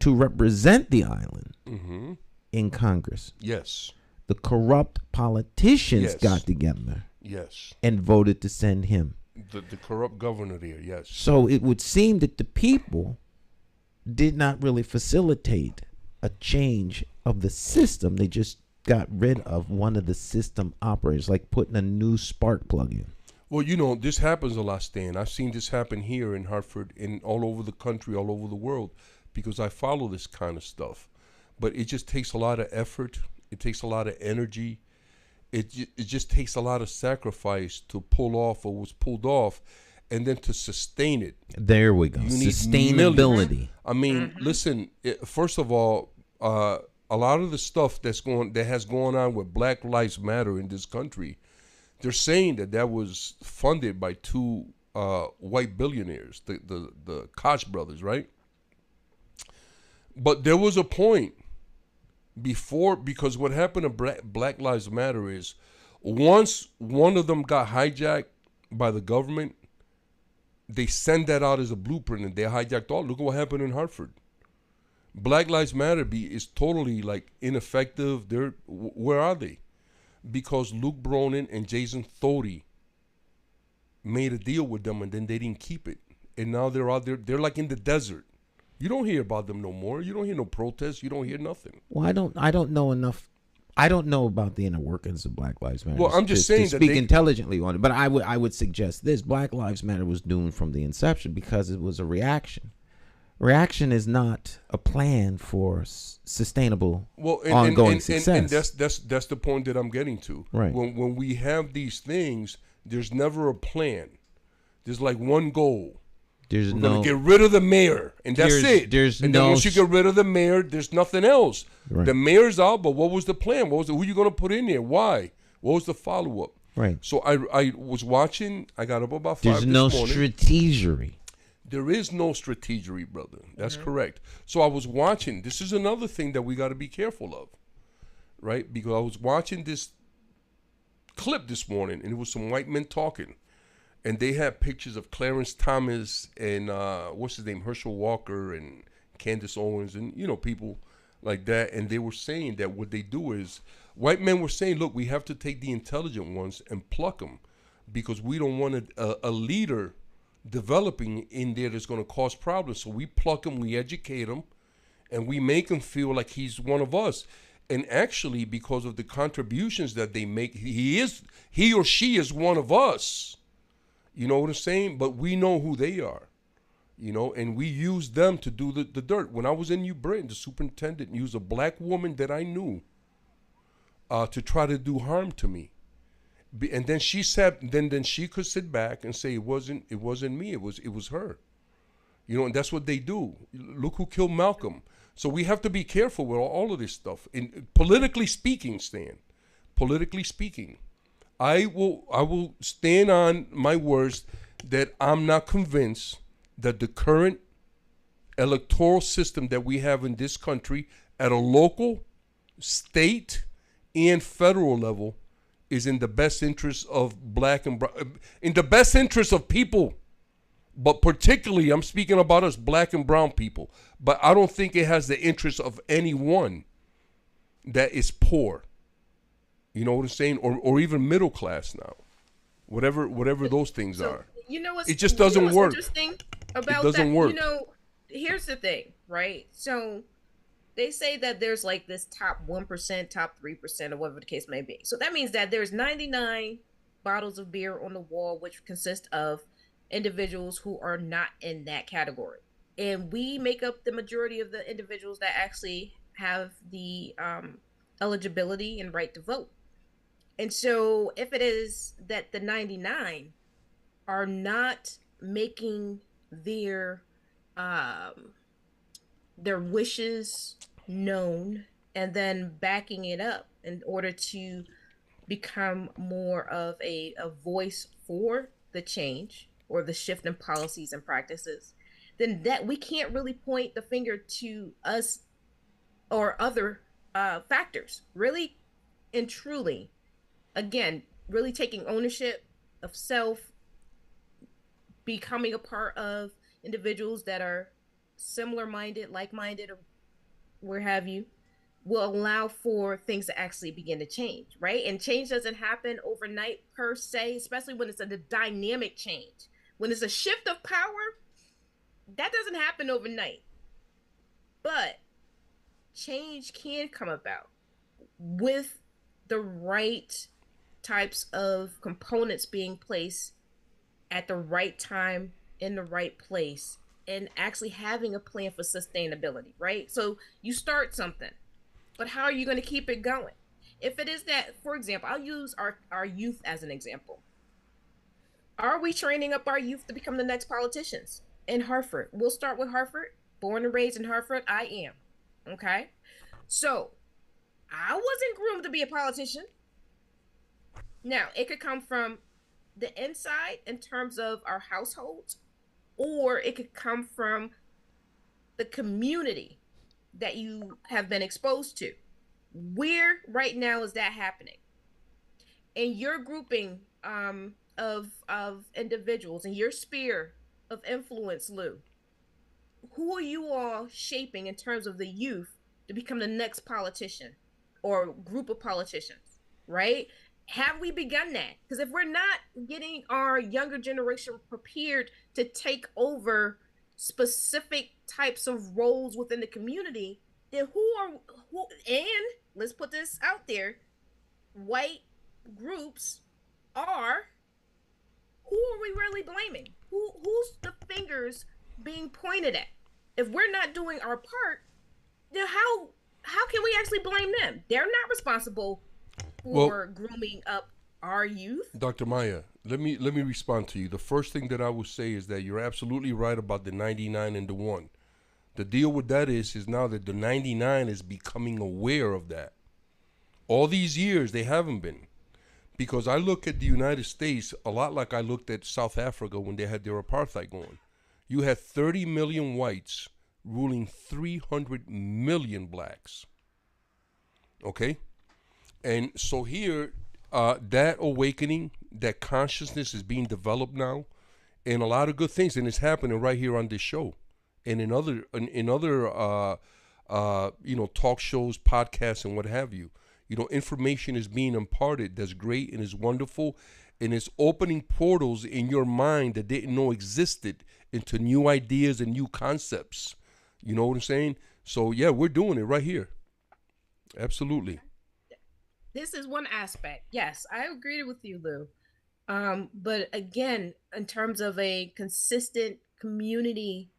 [SPEAKER 3] to represent the island in Congress.
[SPEAKER 4] Yes.
[SPEAKER 3] The corrupt politicians
[SPEAKER 4] Yes.
[SPEAKER 3] got together
[SPEAKER 4] Yes.
[SPEAKER 3] and voted to send him.
[SPEAKER 4] The corrupt governor there, yes.
[SPEAKER 3] So it would seem that the people did not really facilitate a change of the system. They just got rid of one of the system operators, like putting a new spark plug in.
[SPEAKER 4] Well, you know, this happens a lot, Stan. I've seen this happen here in Hartford and all over the country, all over the world, because I follow this kind of stuff. But it just takes a lot of effort. It takes a lot of energy. It just takes a lot of sacrifice to pull off what was pulled off, and then to sustain it.
[SPEAKER 3] There we go.
[SPEAKER 4] You need
[SPEAKER 3] Sustainability.
[SPEAKER 4] millions. I mean, listen. First of all, a lot of the stuff that has gone on with Black Lives Matter in this country, they're saying that was funded by two white billionaires, the Koch brothers, right? But there was a point before, because what happened to Black Lives Matter is, once one of them got hijacked by the government, they send that out as a blueprint, and they hijacked all. Look at what happened in Hartford. Black Lives Matter is totally like ineffective. Where are they? Because Luke Bronin and Jason Thody made a deal with them, and then they didn't keep it, and now they're out there. They're like in the desert. You don't hear about them no more. You don't hear no protests. You don't hear nothing.
[SPEAKER 3] Well, I don't know enough. I don't know about the inner workings of Black Lives Matter.
[SPEAKER 4] Well, I'm just saying
[SPEAKER 3] to
[SPEAKER 4] that
[SPEAKER 3] speak
[SPEAKER 4] they,
[SPEAKER 3] intelligently on it. But I would suggest this: Black Lives Matter was doomed from the inception because it was a reaction. Reaction is not a plan for sustainable, ongoing success.
[SPEAKER 4] And that's the point that I'm getting to.
[SPEAKER 3] Right.
[SPEAKER 4] When we have these things, there's never a plan. There's like one goal. We're gonna get rid of the mayor, and that's it. And then once you get rid of the mayor, there's nothing else.
[SPEAKER 3] Right.
[SPEAKER 4] The mayor's out, but what was the plan? Who are you gonna put in there? Why? What was the follow up?
[SPEAKER 3] Right.
[SPEAKER 4] So I was watching. I got up about 5
[SPEAKER 3] There's
[SPEAKER 4] this
[SPEAKER 3] no
[SPEAKER 4] morning.
[SPEAKER 3] strategery.
[SPEAKER 4] There is no strategery, brother. That's correct. So I was watching. This is another thing that we got to be careful of, right? Because I was watching this clip this morning, and it was some white men talking, and they had pictures of Clarence Thomas and what's his name, Herschel Walker and Candace Owens, and people like that. And they were saying that what they do is, white men were saying, look, we have to take the intelligent ones and pluck them, because we don't want a leader developing in there that's going to cause problems. So we pluck him, we educate him, and we make him feel like he's one of us. And actually, because of the contributions that they make, he or she is one of us. You know what I'm saying? But we know who they are, and we use them to do the dirt. When I was in New Britain, the superintendent used a black woman that I knew to try to do harm to me. And then she said, then she could sit back and say, it wasn't me, it was her. And that's what they do. Look who killed Malcolm. So we have to be careful with all of this stuff. Politically speaking, Stan, I will stand on my words that I'm not convinced that the current electoral system that we have in this country at a local, state, and federal level is in the best interest of black and brown, in the best interest of people. But particularly, I'm speaking about us black and brown people. But I don't think it has the interest of anyone that is poor. You know what I'm saying? Or even middle class now. Whatever those things are. It just doesn't work.
[SPEAKER 5] Interesting about
[SPEAKER 4] it doesn't
[SPEAKER 5] that,
[SPEAKER 4] work.
[SPEAKER 5] Here's the thing, right? So they say that there's like this top 1%, top 3%, or whatever the case may be. So that means that there's 99 bottles of beer on the wall, which consist of individuals who are not in that category. And we make up the majority of the individuals that actually have the eligibility and right to vote. And so if it is that the 99 are not making their um their wishes known and then backing it up in order to become more of a voice for the change or the shift in policies and practices, then that we can't really point the finger to us or other factors. Really and truly, again, really taking ownership of self, becoming a part of individuals that are similar minded, like minded, or where have you, will allow for things to actually begin to change, right? And change doesn't happen overnight per se, especially when it's a dynamic change. When it's a shift of power, that doesn't happen overnight. But change can come about with the right types of components being placed at the right time in the right place and actually having a plan for sustainability, right? So you start something, but how are you going to keep it going? If it is that, for example, I'll use our youth as an example. Are we training up our youth to become the next politicians in Hartford? We'll start with Hartford. Born and raised in Hartford, I am. Okay. So I wasn't groomed to be a politician. Now, it could come from the inside in terms of our households, or it could come from the community that you have been exposed to. Where right now is that happening? In your grouping of individuals, in your sphere of influence, Lou, who are you all shaping in terms of the youth to become the next politician or group of politicians, right? Have we begun that? Because if we're not getting our younger generation prepared to take over specific types of roles within the community, then who and let's put this out there, white groups are, who are we really blaming? Who's the fingers being pointed at? If we're not doing our part, then how can we actually blame them? They're not responsible for grooming up our youth.
[SPEAKER 4] Dr. Maya, let me respond to you. The first thing that I will say is that you're absolutely right about the 99 and the 1. The deal with that is now that the 99 is becoming aware of that. All these years they haven't been. Because I look at the United States a lot like I looked at South Africa when they had their apartheid going. You had 30 million whites ruling 300 million blacks. Okay? And so here, that awakening, that consciousness is being developed now, and a lot of good things, and it's happening right here on this show, and in other talk shows, podcasts, and what have you. Information is being imparted that's great and is wonderful, and it's opening portals in your mind that didn't know existed into new ideas and new concepts. You know what I'm saying? So yeah, we're doing it right here. Absolutely.
[SPEAKER 5] This is one aspect. Yes, I agree with you, Lou. But again, in terms of a consistent community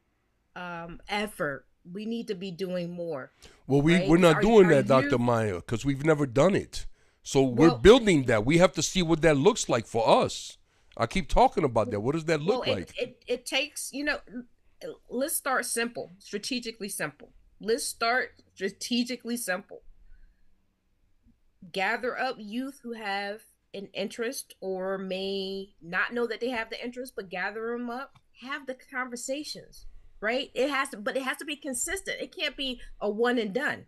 [SPEAKER 5] effort, we need to be doing more.
[SPEAKER 4] Well,
[SPEAKER 5] right?
[SPEAKER 4] we're not doing that, Dr. Maya, because we've never done it. So we're building that. We have to see what that looks like for us. I keep talking about that. What does that look like?
[SPEAKER 5] It takes, let's start simple, strategically simple. Gather up youth who have an interest or may not know that they have the interest, but gather them up, have the conversations. Right? It has to be consistent. It can't be a one and done.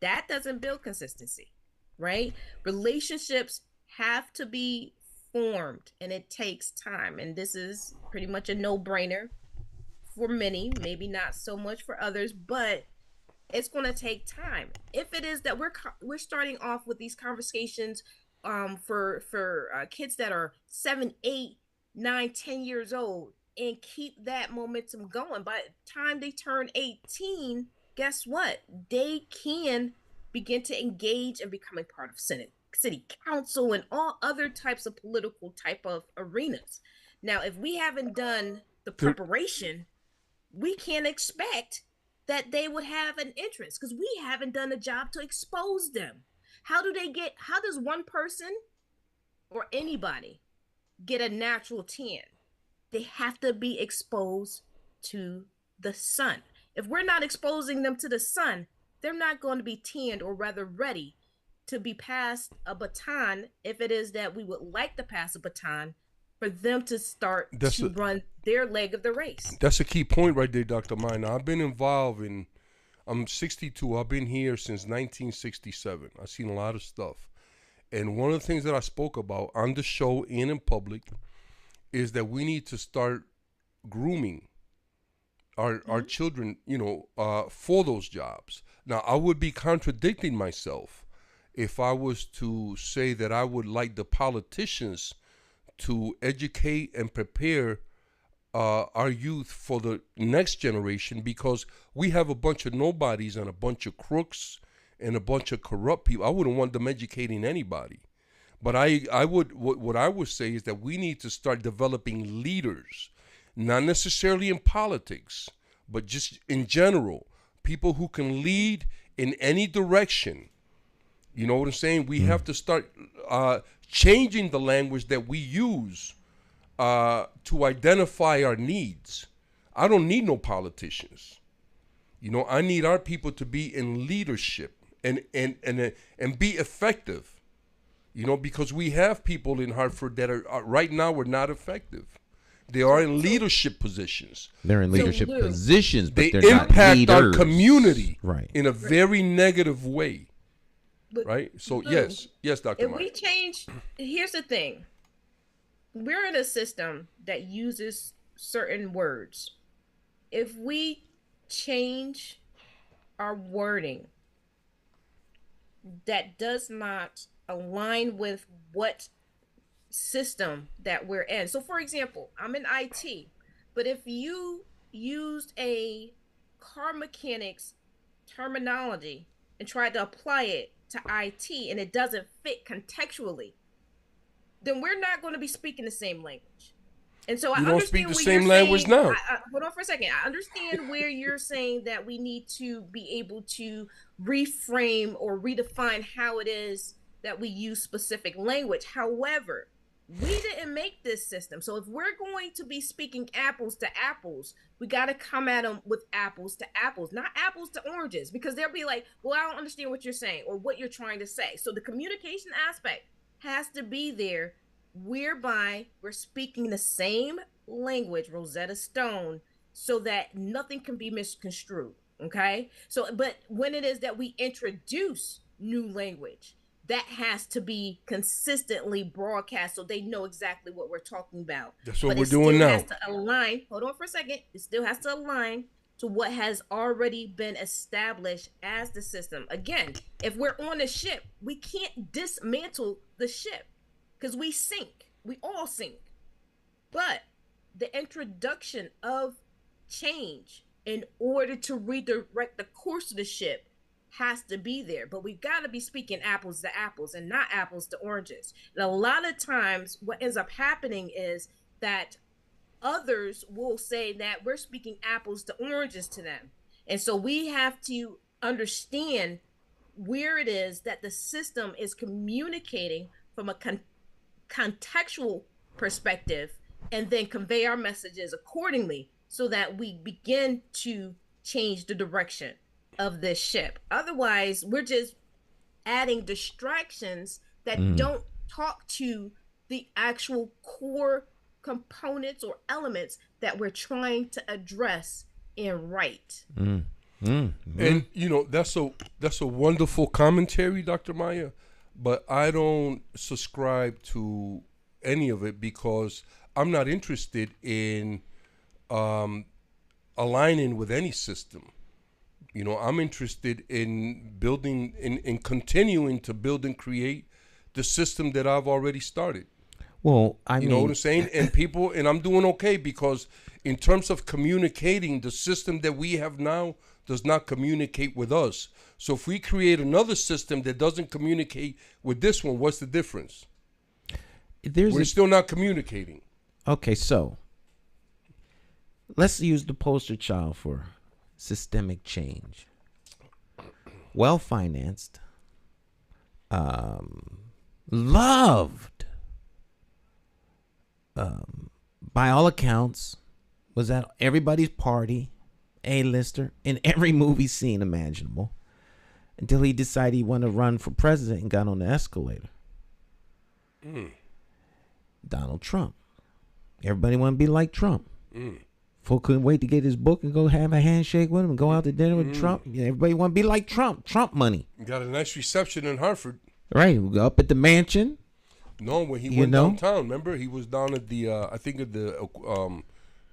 [SPEAKER 5] That doesn't build consistency, right? Relationships have to be formed and it takes time. And this is pretty much a no-brainer for many, maybe not so much for others, but it's going to take time. If it is that we're starting off with these conversations for kids that are 7, 8, 9, 10 years old, and keep that momentum going. By the time they turn 18, guess what? They can begin to engage and becoming part of city council, and all other types of political type of arenas. Now, if we haven't done the preparation, we can't expect that they would have an interest because we haven't done a job to expose them. How does one person or anybody get a natural tan, they have to be exposed to the sun. If we're not exposing them to the sun, they're not going to be tanned, or rather ready to be passed a baton, if it is that we would like to pass a baton, for them to start to run their leg of the race.
[SPEAKER 4] That's a key point right there, Dr. Minor. I've been involved in, I'm 62. I've been here since 1967. I've seen a lot of stuff. And one of the things that I spoke about on the show and in public is that we need to start grooming our children, for those jobs. Now, I would be contradicting myself if I was to say that I would like the politicians to educate and prepare our youth for the next generation, because we have a bunch of nobodies and a bunch of crooks and a bunch of corrupt people. I wouldn't want them educating anybody. But what I would say is that we need to start developing leaders, not necessarily in politics, but just in general, people who can lead in any direction. You know what I'm saying? We have to start changing the language that we use to identify our needs. I don't need no politicians. I need our people to be in leadership and be effective. Because we have people in Hartford that are right now are not effective. They are in leadership positions.
[SPEAKER 3] They're in leadership positions, but
[SPEAKER 4] they
[SPEAKER 3] they're not leaders.
[SPEAKER 4] impact our community in a
[SPEAKER 5] Right.
[SPEAKER 4] very negative way.
[SPEAKER 5] But
[SPEAKER 4] Right? So,
[SPEAKER 5] Lou,
[SPEAKER 4] yes, Dr.
[SPEAKER 5] if
[SPEAKER 4] Mike.
[SPEAKER 5] we change, here's the thing. We're in a system that uses certain words. If we change our wording that does not align with what system that we're in. So, for example, I'm in IT, but if you used a car mechanics terminology and tried to apply it to IT and it doesn't fit contextually, then we're not going to be speaking the same language. And so I
[SPEAKER 4] don't speak
[SPEAKER 5] understand
[SPEAKER 4] the
[SPEAKER 5] where
[SPEAKER 4] same
[SPEAKER 5] you're
[SPEAKER 4] language
[SPEAKER 5] saying,
[SPEAKER 4] now.
[SPEAKER 5] hold on for a second. I understand where you're saying that we need to be able to reframe or redefine how it is that we use specific language. However, we didn't make this system. So if we're going to be speaking apples to apples, we got to come at them with apples to apples, not apples to oranges, because they'll be like, well, I don't understand what you're saying or what you're trying to say. So the communication aspect has to be there, whereby we're speaking the same language, Rosetta Stone, so that nothing can be misconstrued. Okay. So, but when it is that we introduce new language, that has to be consistently broadcast so they know exactly what we're talking about.
[SPEAKER 4] That's what
[SPEAKER 5] but
[SPEAKER 4] we're doing now.
[SPEAKER 5] It still has to align. Hold on for a second. It still has to align to what has already been established as the system. Again, if we're on a ship, we can't dismantle the ship because we sink. We all sink. But the introduction of change in order to redirect the course of the ship has to be there. But we've got to be speaking apples to apples and not apples to oranges. And a lot of times what ends up happening is that others will say that we're speaking apples to oranges to them. And so we have to understand where it is that the system is communicating from a contextual perspective, and then convey our messages accordingly so that we begin to change the direction of this ship. Otherwise, we're just adding distractions that don't talk to the actual core components or elements that we're trying to address and write.
[SPEAKER 4] And that's a wonderful commentary, Dr. Maya, but I don't subscribe to any of it because I'm not interested in aligning with any system. I'm interested in building, in continuing to build and create the system that I've already started.
[SPEAKER 3] Well, I
[SPEAKER 4] You know what I'm saying? And I'm doing okay because in terms of communicating, the system that we have now does not communicate with us. So if we create another system that doesn't communicate with this one, what's the difference? We're still not communicating.
[SPEAKER 3] Okay, so let's use the poster child for systemic change. Well-financed, loved by all accounts, was at everybody's party, A-lister, in every movie scene imaginable, until he decided he wanted to run for president and got on the escalator. Donald Trump. Everybody want to be like Trump. Folk couldn't wait to get his book and go have a handshake with him and go out to dinner with Trump. Everybody want to be like Trump. Trump money.
[SPEAKER 4] Got a nice reception in Hartford.
[SPEAKER 3] Right. We go up at the mansion.
[SPEAKER 4] No, when he went downtown, remember? He was down at the, I think at the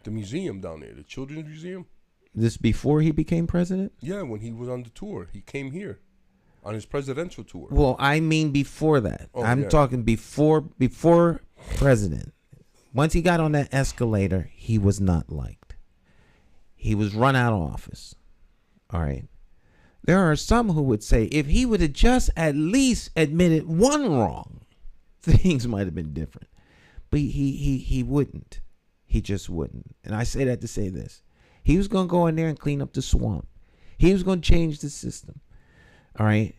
[SPEAKER 4] museum down there, the Children's Museum.
[SPEAKER 3] This before he became president?
[SPEAKER 4] Yeah, when he was on the tour. He came here on his presidential tour.
[SPEAKER 3] Well, I mean before that.
[SPEAKER 4] Oh,
[SPEAKER 3] I'm talking before president. Once he got on that escalator, he was not liked. He was run out of office. All right. There are some who would say if he would have just at least admitted one wrong, things might have been different. But he wouldn't. He just wouldn't. And I say that to say this. He was going to go in there and clean up the swamp. He was going to change the system. All right.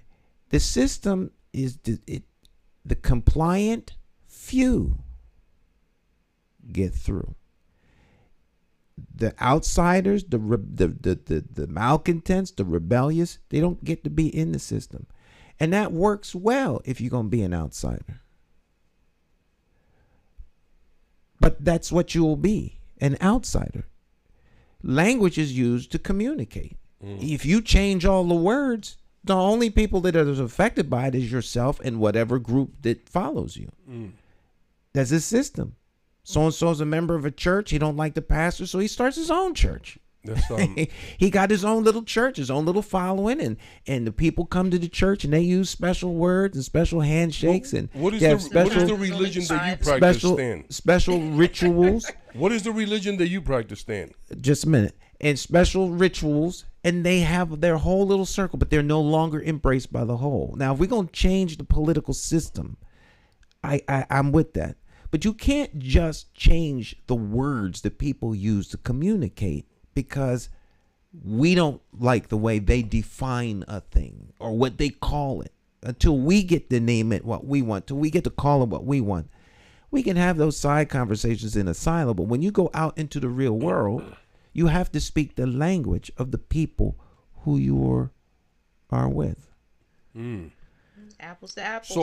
[SPEAKER 3] The system is the compliant few get through. The outsiders, the malcontents, the rebellious, they don't get to be in the system. And that works well if you're going to be an outsider. But that's what you will be, an outsider. Language is used to communicate. If you change all the words, the only people that are affected by it is yourself and whatever group that follows you. That's a system. So-and-so is a member of a church. He don't like the pastor, so he starts his own church. That's, he got his own little church, his own little following, and the people come to the church and they use special words and special handshakes.
[SPEAKER 4] What is the religion that you practice, Stan?
[SPEAKER 3] Special rituals.
[SPEAKER 4] What is the religion that you practice, Stan?
[SPEAKER 3] Just a minute. And special rituals, and they have their whole little circle, but they're no longer embraced by the whole. Now, if we're going to change the political system, I'm with that. But you can't just change the words that people use to communicate because we don't like the way they define a thing or what they call it. Until we get to name it what we want, till we get to call it what we want. We can have those side conversations in a silo, but when you go out into the real world, you have to speak the language of the people who you are with.
[SPEAKER 5] Apples to apples.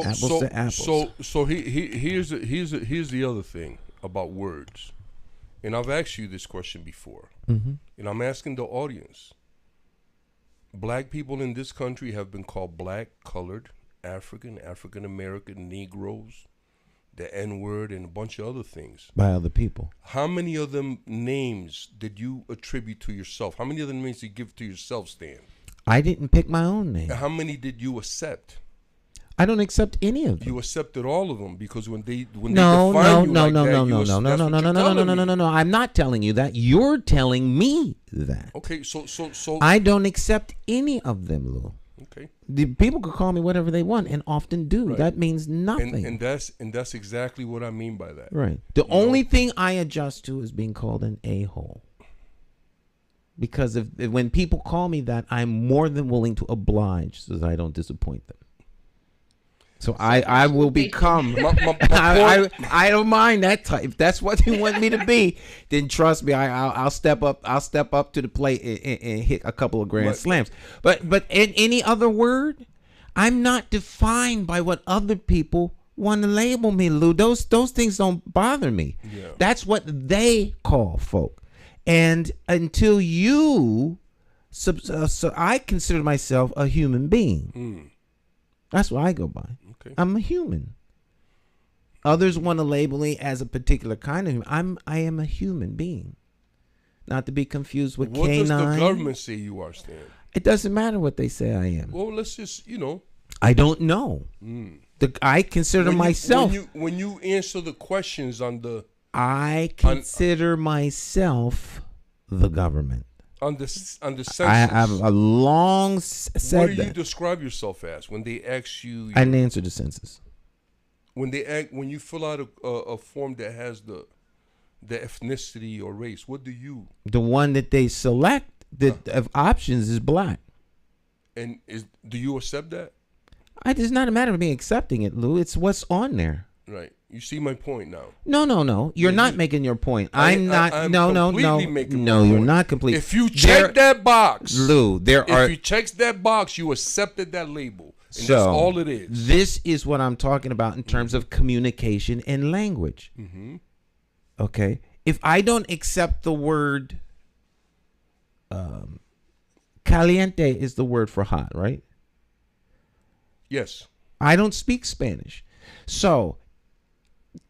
[SPEAKER 4] So here's the other thing about words, and I've asked you this question before, and I'm asking the audience. Black people in this country have been called black, colored, African American, Negroes, the N-word, and a bunch of other things.
[SPEAKER 3] By other people.
[SPEAKER 4] How many of them names did you attribute to yourself? How many of the names did you give to yourself, Stan?
[SPEAKER 3] I didn't pick my own name.
[SPEAKER 4] And how many did you accept?
[SPEAKER 3] I don't accept any of them.
[SPEAKER 4] You accepted all of them because when they define you
[SPEAKER 3] No. I'm not telling you that. You're telling me that.
[SPEAKER 4] Okay, so
[SPEAKER 3] I don't accept any of them, Lou.
[SPEAKER 4] Okay.
[SPEAKER 3] The people could call me whatever they want and often do. Right. That means nothing.
[SPEAKER 4] And that's exactly what I mean by that.
[SPEAKER 3] Right. The only thing I adjust to is being called an a-hole. Because when people call me that, I'm more than willing to oblige so that I don't disappoint them. So I will become. I don't mind that type. If that's what you want me to be, then trust me, I'll step up. I'll step up to the plate and hit a couple of grand slams. But in any other word, I'm not defined by what other people want to label me, Lou. Those things don't bother me. Yeah. That's what they call folk. And until so I consider myself a human being. That's what I go by. Okay. I'm a human. Others want to label me as a particular kind of human. I am a human being. Not to be confused with canine.
[SPEAKER 4] What does the government say you are, Stan?
[SPEAKER 3] It doesn't matter what they say I am.
[SPEAKER 4] Well, let's just,
[SPEAKER 3] I don't know. I consider myself.
[SPEAKER 4] When you answer the questions on the...
[SPEAKER 3] I consider myself the government.
[SPEAKER 4] On the census.
[SPEAKER 3] I have a long said
[SPEAKER 4] What do you describe yourself as when they ask you?
[SPEAKER 3] I didn't answer the census.
[SPEAKER 4] When you fill out a form that has the ethnicity or race, what do you?
[SPEAKER 3] The one that they select of options is black.
[SPEAKER 4] And do you accept that?
[SPEAKER 3] It's not a matter of me accepting it, Lou. It's what's on there.
[SPEAKER 4] Right. You see my point now.
[SPEAKER 3] No. You're not making your point. I'm not. No.
[SPEAKER 4] Making
[SPEAKER 3] no, you're not complete.
[SPEAKER 4] If you check that box,
[SPEAKER 3] Lou,
[SPEAKER 4] if you check that box, you accepted that label. And
[SPEAKER 3] so
[SPEAKER 4] that's all it is.
[SPEAKER 3] This is what I'm talking about in terms of communication and language.
[SPEAKER 4] Mm-hmm.
[SPEAKER 3] Okay. If I don't accept the word, caliente is the word for hot, right?
[SPEAKER 4] Yes.
[SPEAKER 3] I don't speak Spanish. So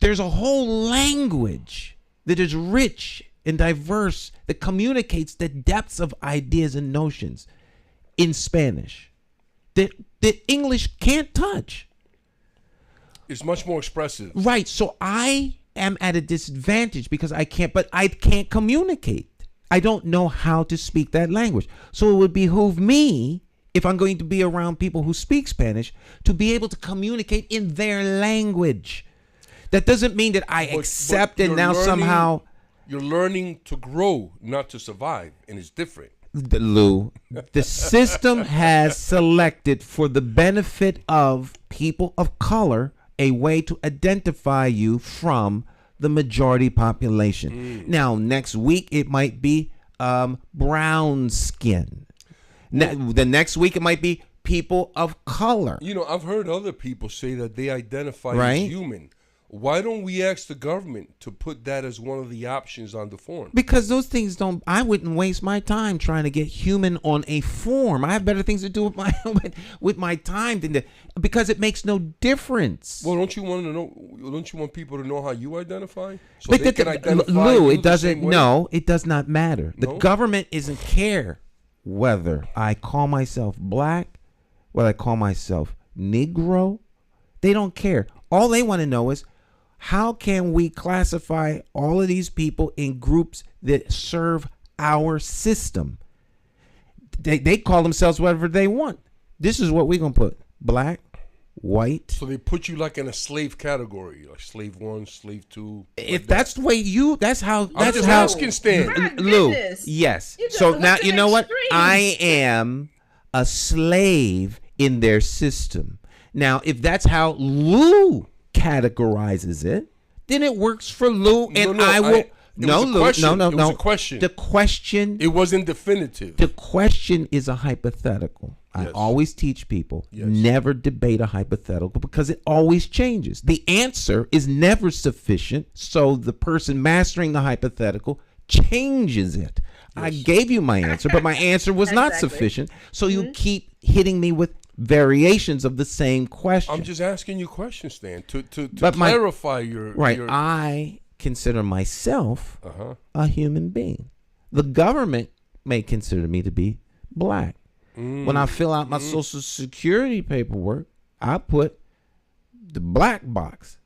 [SPEAKER 3] there's a whole language that is rich and diverse that communicates the depths of ideas and notions in Spanish that English can't touch.
[SPEAKER 4] It's much more expressive.
[SPEAKER 3] Right. So I am at a disadvantage because I can't communicate. I don't know how to speak that language. So it would behoove me, if I'm going to be around people who speak Spanish, to be able to communicate in their language. That doesn't mean that I accept it now somehow.
[SPEAKER 4] You're learning to grow, not to survive, and it's different.
[SPEAKER 3] Lou, the system has selected for the benefit of people of color a way to identify you from the majority population. Now, next week it might be brown skin. The next week it might be people of color.
[SPEAKER 4] You know, I've heard other people say that they identify as human. Why don't we ask the government to put that as one of the options on the form?
[SPEAKER 3] Because those things I wouldn't waste my time trying to get human on a form. I have better things to do with my time than that, because it makes no difference.
[SPEAKER 4] Well, don't you want to know? Don't you want people to know how you identify? So they can identify
[SPEAKER 3] Lou,
[SPEAKER 4] you
[SPEAKER 3] it doesn't.
[SPEAKER 4] The same way?
[SPEAKER 3] No, it does not matter. The
[SPEAKER 4] No?
[SPEAKER 3] government doesn't care whether I call myself black, whether I call myself Negro. They don't care. All they want to know is, how can we classify all of these people in groups that serve our system? They call themselves whatever they want. This is what we're going to put: black, white.
[SPEAKER 4] So they put you like in a slave category, like slave 1, slave 2.
[SPEAKER 3] If that's the way that's how.
[SPEAKER 4] I'm just asking, Stan.
[SPEAKER 3] Lou, yes. So now you know what?
[SPEAKER 5] Extremes.
[SPEAKER 3] I am a slave in their system. Now, if that's how Lou categorizes it, then it works for Lou, and I will. Lou.
[SPEAKER 4] It was a question.
[SPEAKER 3] The question.
[SPEAKER 4] It wasn't definitive.
[SPEAKER 3] The question is a hypothetical.
[SPEAKER 4] Yes.
[SPEAKER 3] I always teach people,
[SPEAKER 4] Yes.
[SPEAKER 3] never debate a hypothetical, because it always changes. The answer is never sufficient, so the person mastering the hypothetical changes it. I gave you my answer, but my answer was not
[SPEAKER 5] Exactly.
[SPEAKER 3] sufficient, so you keep hitting me with variations of the same question.
[SPEAKER 4] I'm just asking you questions, Stan, to
[SPEAKER 3] But
[SPEAKER 4] clarify your...
[SPEAKER 3] Right.
[SPEAKER 4] Your,
[SPEAKER 3] I consider myself
[SPEAKER 4] uh-huh.
[SPEAKER 3] a human being. The government may consider me to be black. When I fill out my Social Security paperwork, I put the black box,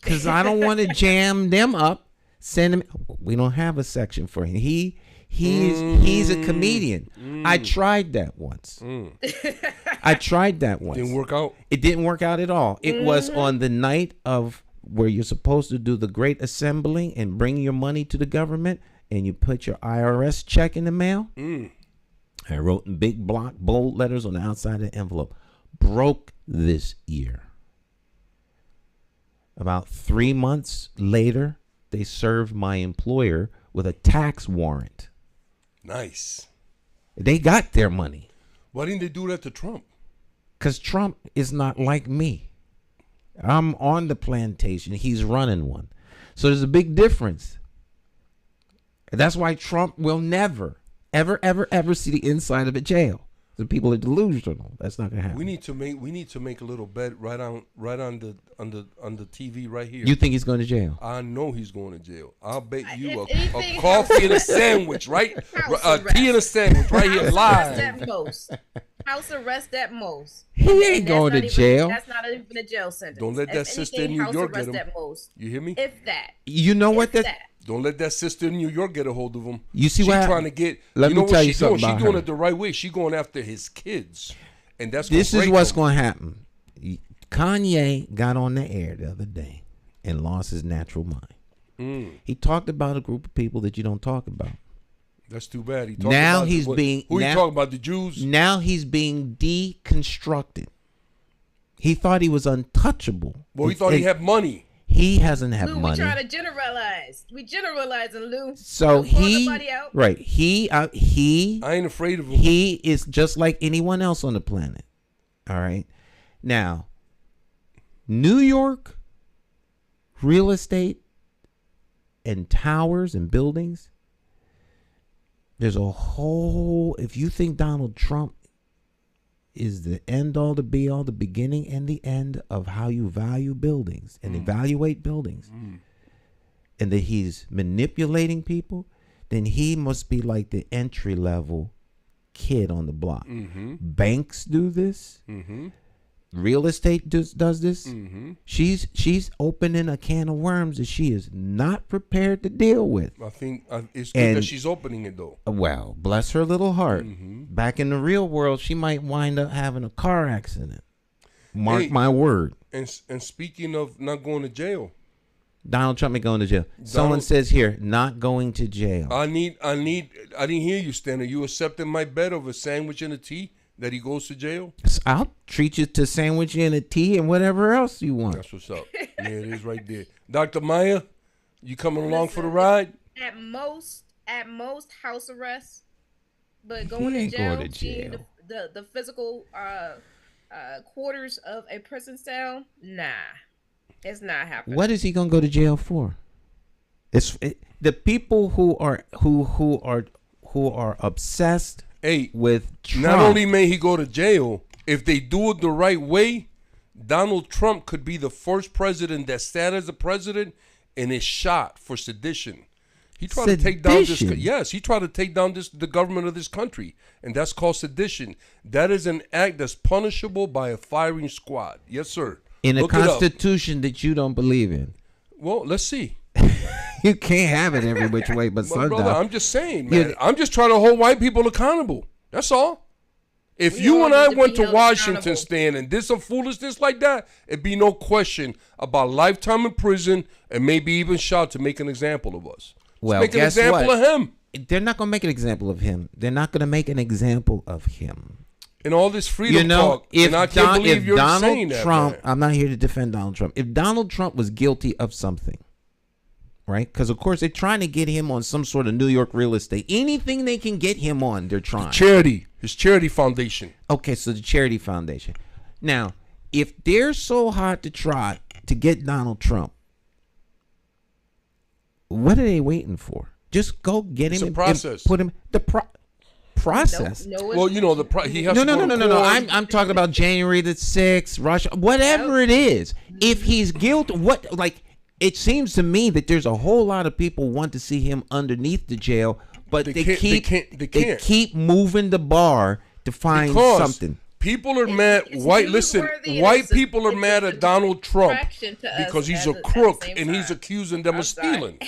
[SPEAKER 3] because I don't want to jam them up. Send him. We don't have a section for him. He's a comedian. I tried that once.
[SPEAKER 4] Didn't work out.
[SPEAKER 3] It didn't work out at all. It was on the night of where you're supposed to do the great assembling and bring your money to the government, and you put your IRS check in the mail. I wrote in big block, bold letters on the outside of the envelope: broke this year. About 3 months later, they served my employer with a tax warrant.
[SPEAKER 4] Nice.
[SPEAKER 3] They got their money.
[SPEAKER 4] Why didn't they do that to Trump?
[SPEAKER 3] Because Trump is not like me. I'm on the plantation. He's running one. So there's a big difference. That's why Trump will never, ever see the inside of a jail. The people are delusional. That's not gonna happen.
[SPEAKER 4] We need to make a little bet right on the TV right here.
[SPEAKER 3] You think he's going to jail?
[SPEAKER 4] I know he's going to jail. I'll bet you a
[SPEAKER 5] anything
[SPEAKER 4] coffee and a sandwich, right? A tea and a sandwich right here live.
[SPEAKER 5] House arrest at most.
[SPEAKER 3] He ain't going to jail.
[SPEAKER 5] That's not even a jail sentence.
[SPEAKER 4] Don't let that
[SPEAKER 5] If
[SPEAKER 4] sister
[SPEAKER 5] anything,
[SPEAKER 4] in New
[SPEAKER 5] house
[SPEAKER 4] York
[SPEAKER 5] arrest
[SPEAKER 4] get him.
[SPEAKER 5] at most.
[SPEAKER 4] You hear me?
[SPEAKER 5] If that.
[SPEAKER 3] You know what?
[SPEAKER 5] If that.
[SPEAKER 4] Don't let that sister in New York get a hold of him.
[SPEAKER 3] You see
[SPEAKER 4] she's
[SPEAKER 3] what
[SPEAKER 4] trying to get.
[SPEAKER 3] Let
[SPEAKER 4] you
[SPEAKER 3] me
[SPEAKER 4] know
[SPEAKER 3] tell
[SPEAKER 4] what
[SPEAKER 3] you
[SPEAKER 4] she's
[SPEAKER 3] something
[SPEAKER 4] doing.
[SPEAKER 3] about
[SPEAKER 4] She's doing
[SPEAKER 3] her.
[SPEAKER 4] it the right way. She's going after his kids, and that's
[SPEAKER 3] This is
[SPEAKER 4] break
[SPEAKER 3] what's
[SPEAKER 4] them.
[SPEAKER 3] going to happen. Kanye got on the air the other day and lost his natural mind. He talked about a group of people that you don't talk about.
[SPEAKER 4] That's too bad. He
[SPEAKER 3] Now
[SPEAKER 4] about
[SPEAKER 3] he's being.
[SPEAKER 4] Who
[SPEAKER 3] now,
[SPEAKER 4] you talking about? The Jews?
[SPEAKER 3] Now he's being deconstructed. He thought he was untouchable.
[SPEAKER 4] Well, he thought he had money.
[SPEAKER 3] He hasn't had
[SPEAKER 5] Lou,
[SPEAKER 3] money.
[SPEAKER 5] we try to generalize. We generalizing, Lou.
[SPEAKER 3] So
[SPEAKER 5] Don't call
[SPEAKER 3] he,
[SPEAKER 5] nobody out.
[SPEAKER 3] right? He
[SPEAKER 4] I ain't afraid of him.
[SPEAKER 3] he is just like anyone else on the planet. All right. Now, New York real estate and towers and buildings. There's a whole. If you think Donald Trump is the end all, the be all, the beginning and the end of how you value buildings and evaluate buildings, and that he's manipulating people, then he must be like the entry level kid on the block. Banks do this. Real estate does this. She's opening a can of worms that she is not prepared to deal with.
[SPEAKER 4] I think it's good that she's opening it, though.
[SPEAKER 3] Well, bless her little heart. Back in the real world, she might wind up having a car accident. Mark my word.
[SPEAKER 4] And speaking of not going to jail,
[SPEAKER 3] Donald Trump ain't going to jail. Someone says here, not going to jail.
[SPEAKER 4] I didn't hear you, Stan. Are you accepting my bet of a sandwich and a tea that he goes to jail?
[SPEAKER 3] I'll treat you to sandwich and a tea and whatever else you want.
[SPEAKER 4] That's what's up. Yeah, it is right there. Dr. Maya, you coming along for the ride?
[SPEAKER 5] At most house arrest, but going to jail, seeing the physical quarters of a prison cell, nah, it's not happening.
[SPEAKER 3] What is he gonna go to jail for? The people who are obsessed with Trump.
[SPEAKER 4] Not only may he go to jail, if they do it the right way, Donald Trump could be the first president that sat as a president and is shot for sedition. He tried to take down this. Yes, he tried to take down the government of this country, and that's called sedition. That is an act that's punishable by a firing squad. Yes, sir.
[SPEAKER 3] In a constitution that you don't believe in.
[SPEAKER 4] Well, let's see.
[SPEAKER 3] You can't have it every which way but sundown.
[SPEAKER 4] Brother, I'm just saying, man. I'm just trying to hold white people accountable. That's all. If you and I went to Washington, Stan, and did some foolishness like that, it'd be no question about lifetime in prison and maybe even shot to make an example of us.
[SPEAKER 3] Well,
[SPEAKER 4] make an example of him.
[SPEAKER 3] They're not going to make an example of him. They're not going to make an example of him.
[SPEAKER 4] And all this freedom talk, and I can't believe you're saying that, man.
[SPEAKER 3] I'm not here to defend Donald Trump. If Donald Trump was guilty of something, right? Because, of course, they're trying to get him on some sort of New York real estate. Anything they can get him on, they're trying.
[SPEAKER 4] His charity foundation.
[SPEAKER 3] Okay, so the charity foundation. Now, if they're so hard to try to get Donald Trump, what are they waiting for? Just go get him and put him process.
[SPEAKER 4] Well, you know he has
[SPEAKER 3] no. I'm talking about January the 6th, Russia, whatever it is. If he's guilty, it seems to me that there's a whole lot of people want to see him underneath the jail, but they keep moving the bar to find something.
[SPEAKER 4] People are mad. White people are mad at Donald Trump because he's a crook and he's accusing them of stealing.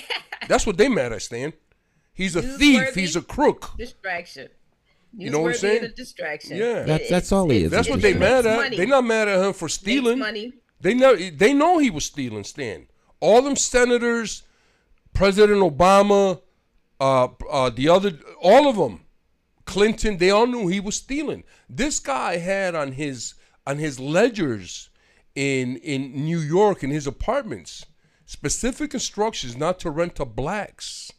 [SPEAKER 4] That's what they mad at, Stan. He's a thief. He's a crook.
[SPEAKER 5] Distraction.
[SPEAKER 4] You know what I'm saying?
[SPEAKER 5] Distraction.
[SPEAKER 4] Yeah,
[SPEAKER 3] that's all he is.
[SPEAKER 4] That's what they mad at. They're not mad at him for stealing. They know he was stealing, Stan. All them senators, President Obama, all of them, Clinton, they all knew he was stealing. This guy had on his ledgers in New York in his apartments specific instructions not to rent to blacks.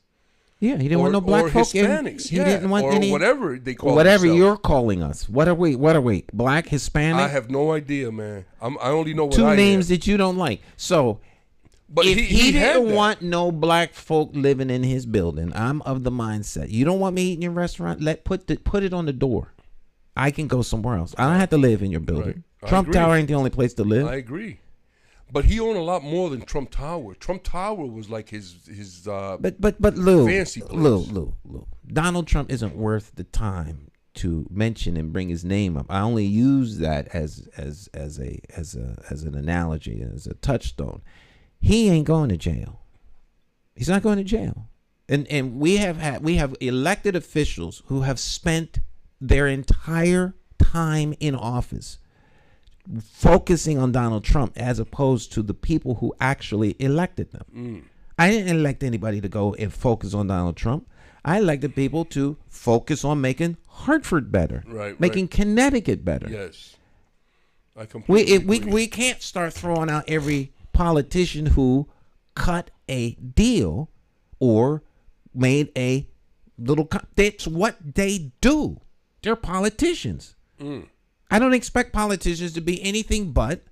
[SPEAKER 3] Yeah, he didn't want no black folk.
[SPEAKER 4] Hispanics.
[SPEAKER 3] He didn't want any
[SPEAKER 4] whatever they call
[SPEAKER 3] whatever
[SPEAKER 4] themselves.
[SPEAKER 3] You're calling us. What are we? Black, Hispanic?
[SPEAKER 4] I have no idea, man. I only know what
[SPEAKER 3] two names that you don't like. So, but if he didn't want no black folk living in his building, I'm of the mindset. You don't want me eating in your restaurant? Put it on the door. I can go somewhere else. I don't have to live in your building. Right. Trump Tower ain't the only place to live.
[SPEAKER 4] I agree. But he owned a lot more than Trump Tower. Trump Tower was like his
[SPEAKER 3] but Lou,
[SPEAKER 4] fancy place.
[SPEAKER 3] Lou. Donald Trump isn't worth the time to mention and bring his name up. I only use that as an analogy, as a touchstone. He ain't going to jail. He's not going to jail. And we have elected officials who have spent their entire time in office focusing on Donald Trump as opposed to the people who actually elected them. I didn't elect anybody to go and focus on Donald Trump. I elected people to focus on making Hartford better, making Connecticut better.
[SPEAKER 4] Yes, I completely agree.
[SPEAKER 3] We can't start throwing out every politician who cut a deal or made a little. That's what they do. They're politicians. I don't expect politicians to be anything but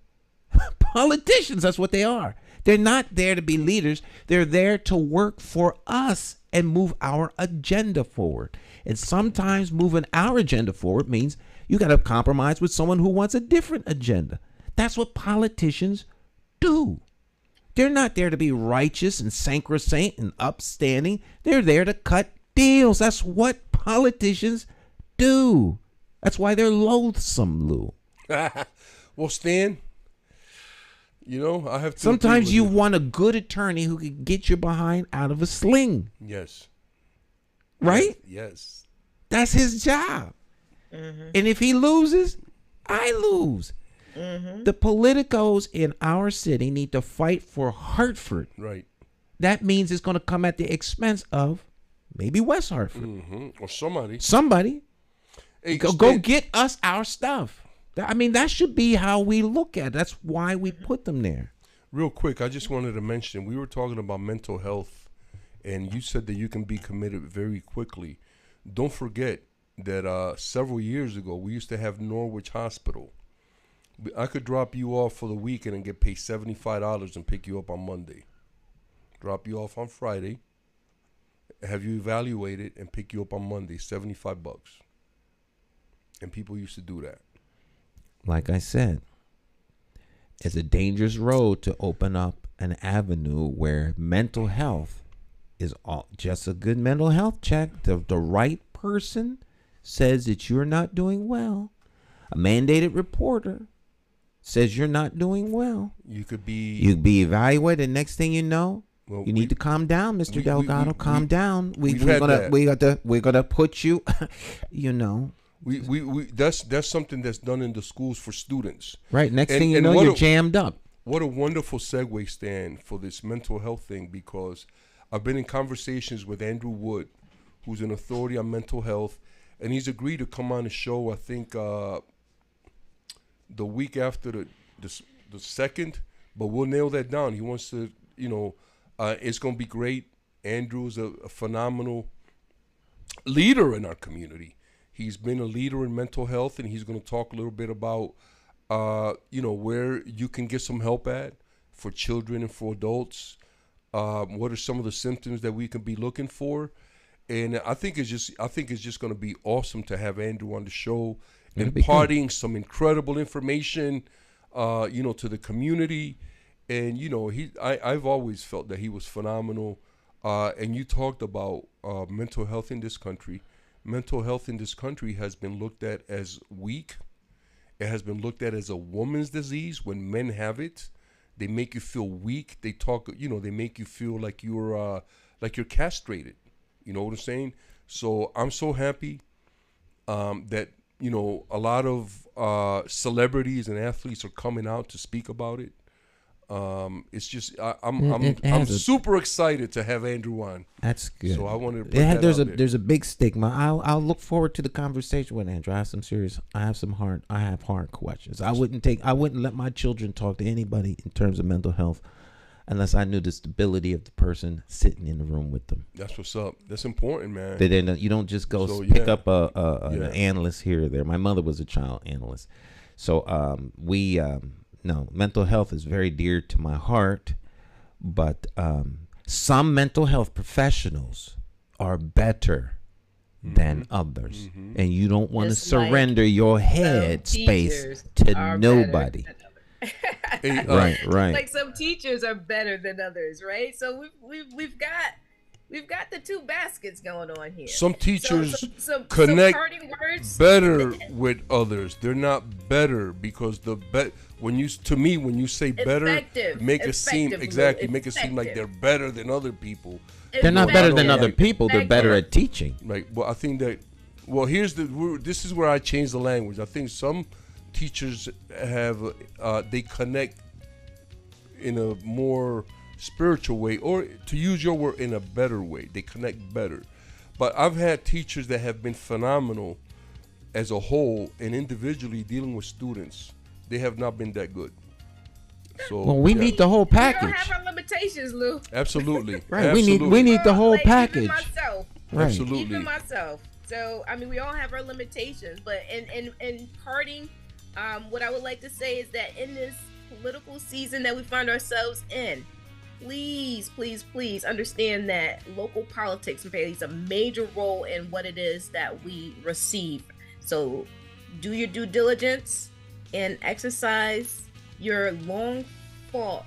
[SPEAKER 3] politicians. That's what they are. They're not there to be leaders. They're there to work for us and move our agenda forward. And sometimes moving our agenda forward means you got to compromise with someone who wants a different agenda. That's what politicians do. They're not there to be righteous and sacrosanct and upstanding. They're there to cut deals. That's what politicians do. That's why they're loathsome, Lou.
[SPEAKER 4] Well, Stan, I have to.
[SPEAKER 3] Sometimes you want a good attorney who can get your behind out of a sling.
[SPEAKER 4] Yes.
[SPEAKER 3] Right?
[SPEAKER 4] Yes.
[SPEAKER 3] That's his job. And if he loses, I lose. The politicos in our city need to fight for Hartford.
[SPEAKER 4] Right.
[SPEAKER 3] That means it's going to come at the expense of maybe West Hartford.
[SPEAKER 4] Or somebody.
[SPEAKER 3] Hey, go get us our stuff. I mean, that should be how we look at it. That's why we put them there.
[SPEAKER 4] Real quick, I just wanted to mention, we were talking about mental health, and you said that you can be committed very quickly. Don't forget that several years ago, we used to have Norwich Hospital. I could drop you off for the weekend and get paid $75 and pick you up on Monday. Drop you off on Friday, have you evaluated, and pick you up on Monday, $75. And people used to do that.
[SPEAKER 3] Like I said, it's a dangerous road to open up an avenue where mental health is just a good mental health check. The right person says that you're not doing well. A mandated reporter says you're not doing well. You'd be evaluated. And next thing you know, you need to calm down, Mr. Delgado. Calm down. We're gonna put you.
[SPEAKER 4] That's something that's done in the schools for students.
[SPEAKER 3] Right. Next thing you know, you're jammed up.
[SPEAKER 4] What a wonderful segue, Stan, for this mental health thing, because I've been in conversations with Andrew Wood, who's an authority on mental health, and he's agreed to come on the show, I think, the week after the second, but we'll nail that down. He wants to, it's going to be great. Andrew's a phenomenal leader in our community. He's been a leader in mental health, and he's going to talk a little bit about, where you can get some help at for children and for adults. What are some of the symptoms that we can be looking for? And I think it's just going to be awesome to have Andrew on the show, imparting some incredible information, to the community. And I've always felt that he was phenomenal. And you talked about mental health in this country. Mental health in this country has been looked at as weak. It has been looked at as a woman's disease. When men have it, they make you feel weak. They talk, they make you feel like you're castrated. You know what I'm saying? So I'm so happy that a lot of celebrities and athletes are coming out to speak about it. It's just I'm super excited to have Andrew on.
[SPEAKER 3] That's good.
[SPEAKER 4] So I wanted to put
[SPEAKER 3] there's a big stigma. I'll look forward to the conversation with Andrew. I have hard questions. I wouldn't let my children talk to anybody in terms of mental health unless I knew the stability of the person sitting in the room with them.
[SPEAKER 4] That's what's up. That's important, man.
[SPEAKER 3] You don't just go pick up an analyst here or there. My mother was a child analyst, so no, mental health is very dear to my heart, but some mental health professionals are better than others, and you don't want to surrender your head space to nobody. Right.
[SPEAKER 5] Like some teachers are better than others, right? So we've got the two baskets going on here.
[SPEAKER 4] Some teachers connect better with others. They're not better because when you say better, make it seem like they're better than other people.
[SPEAKER 3] They're not better than other people. They're better at teaching.
[SPEAKER 4] Right. Well, I think that. Well, this is where I change the language. I think some teachers they connect in a more spiritual way, or to use your word, in a better way. They connect better. But I've had teachers that have been phenomenal as a whole, and individually dealing with students, they have not been that good. So
[SPEAKER 3] Well, we need the whole
[SPEAKER 5] We don't
[SPEAKER 3] package.
[SPEAKER 5] have our limitations, Lou.
[SPEAKER 4] Absolutely.
[SPEAKER 3] Right.
[SPEAKER 4] Absolutely.
[SPEAKER 3] We need the whole
[SPEAKER 5] Like,
[SPEAKER 3] package.
[SPEAKER 5] Even myself.
[SPEAKER 3] Right.
[SPEAKER 4] Absolutely.
[SPEAKER 5] Even myself. So I mean, we all have our limitations, but in parting, what I would like to say is that in this political season that we find ourselves in, please, please, please understand that local politics plays a major role in what it is that we receive. So do your due diligence and exercise your long fought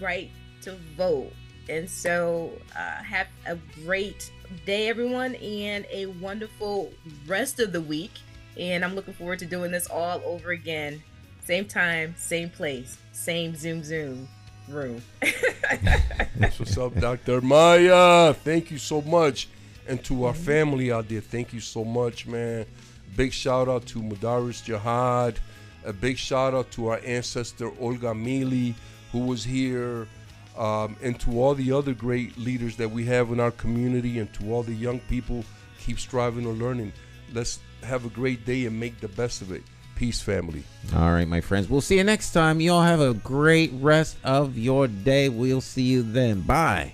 [SPEAKER 5] right to vote. And so have a great day, everyone, and a wonderful rest of the week. And I'm looking forward to doing this all over again. Same time, same place, same Zoom room.
[SPEAKER 4] That's what's up, Dr. Maya. Thank you so much. And to our family out there, thank you so much, man. Big shout out to Mudaris Jihad. A big shout out to our ancestor Olga Mili, who was here. And to all the other great leaders that we have in our community, and to all the young people, keep striving or learning. Let's have a great day and make the best of it. Peace, family.
[SPEAKER 3] All right, my friends. We'll see you next time. You all have a great rest of your day. We'll see you then. Bye.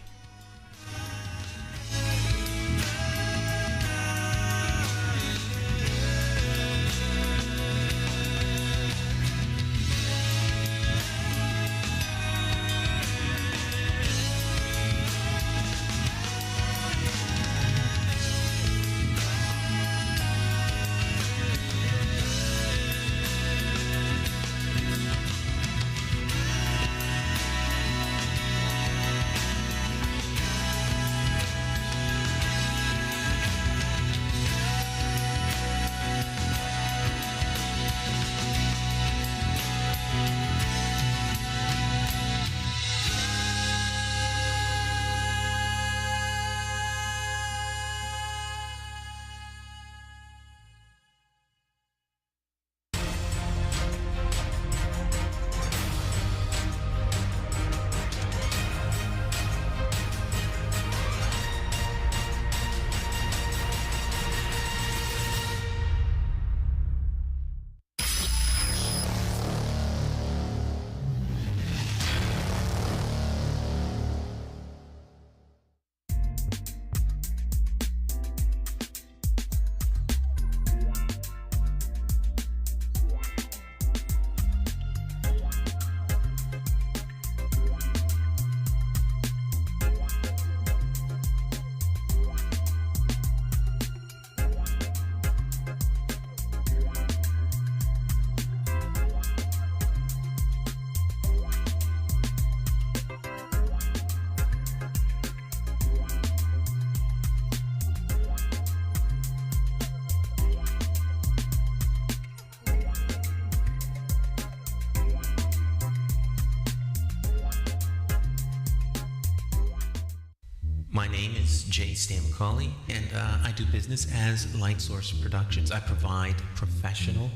[SPEAKER 2] My name is J. Stan McCauley, and I do business as Light Source Productions. I provide professional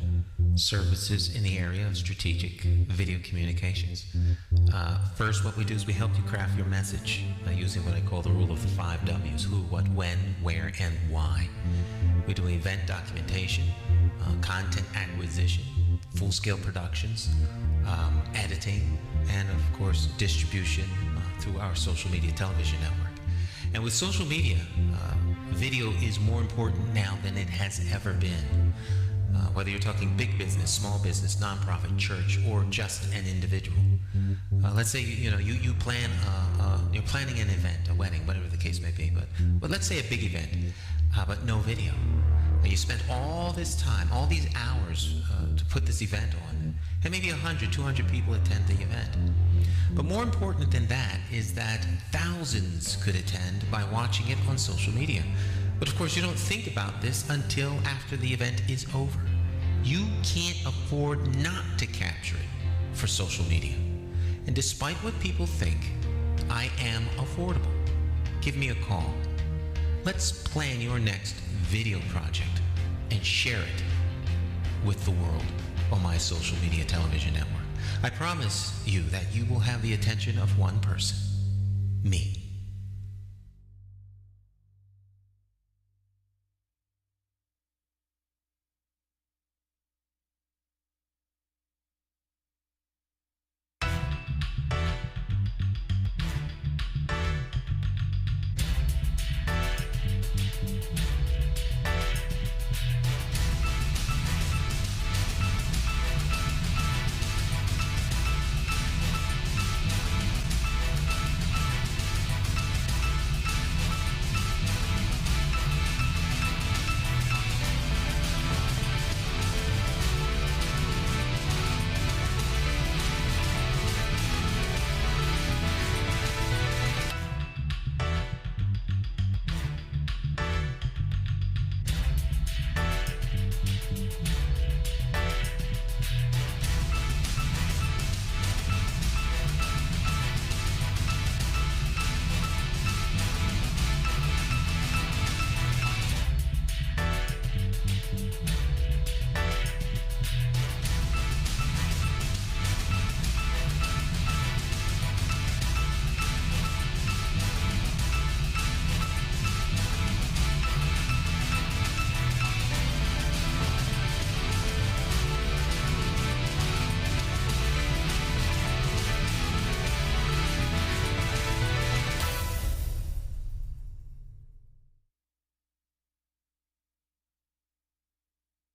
[SPEAKER 2] services in the area of strategic video communications. First, what we do is we help you craft your message using what I call the rule of the 5 W's: who, what, when, where, and why. We do event documentation, content acquisition, full-scale productions, editing, and of course distribution through our social media television network. And with social media, video is more important now than it has ever been. Whether you're talking big business, small business, nonprofit, church, or just an individual. Let's say you plan you're planning an event, a wedding, whatever the case may be. But let's say a big event, but no video. You spent all this time, all these hours to put this event on, and maybe 100, 200 people attend the event. But more important than that is that thousands could attend by watching it on social media. But of course, you don't think about this until after the event is over. You can't afford not to capture it for social media. And despite what people think, I am affordable. Give me a call. Let's plan your next video project and share it with the world on my social media television network. I promise you that you will have the attention of one person, me.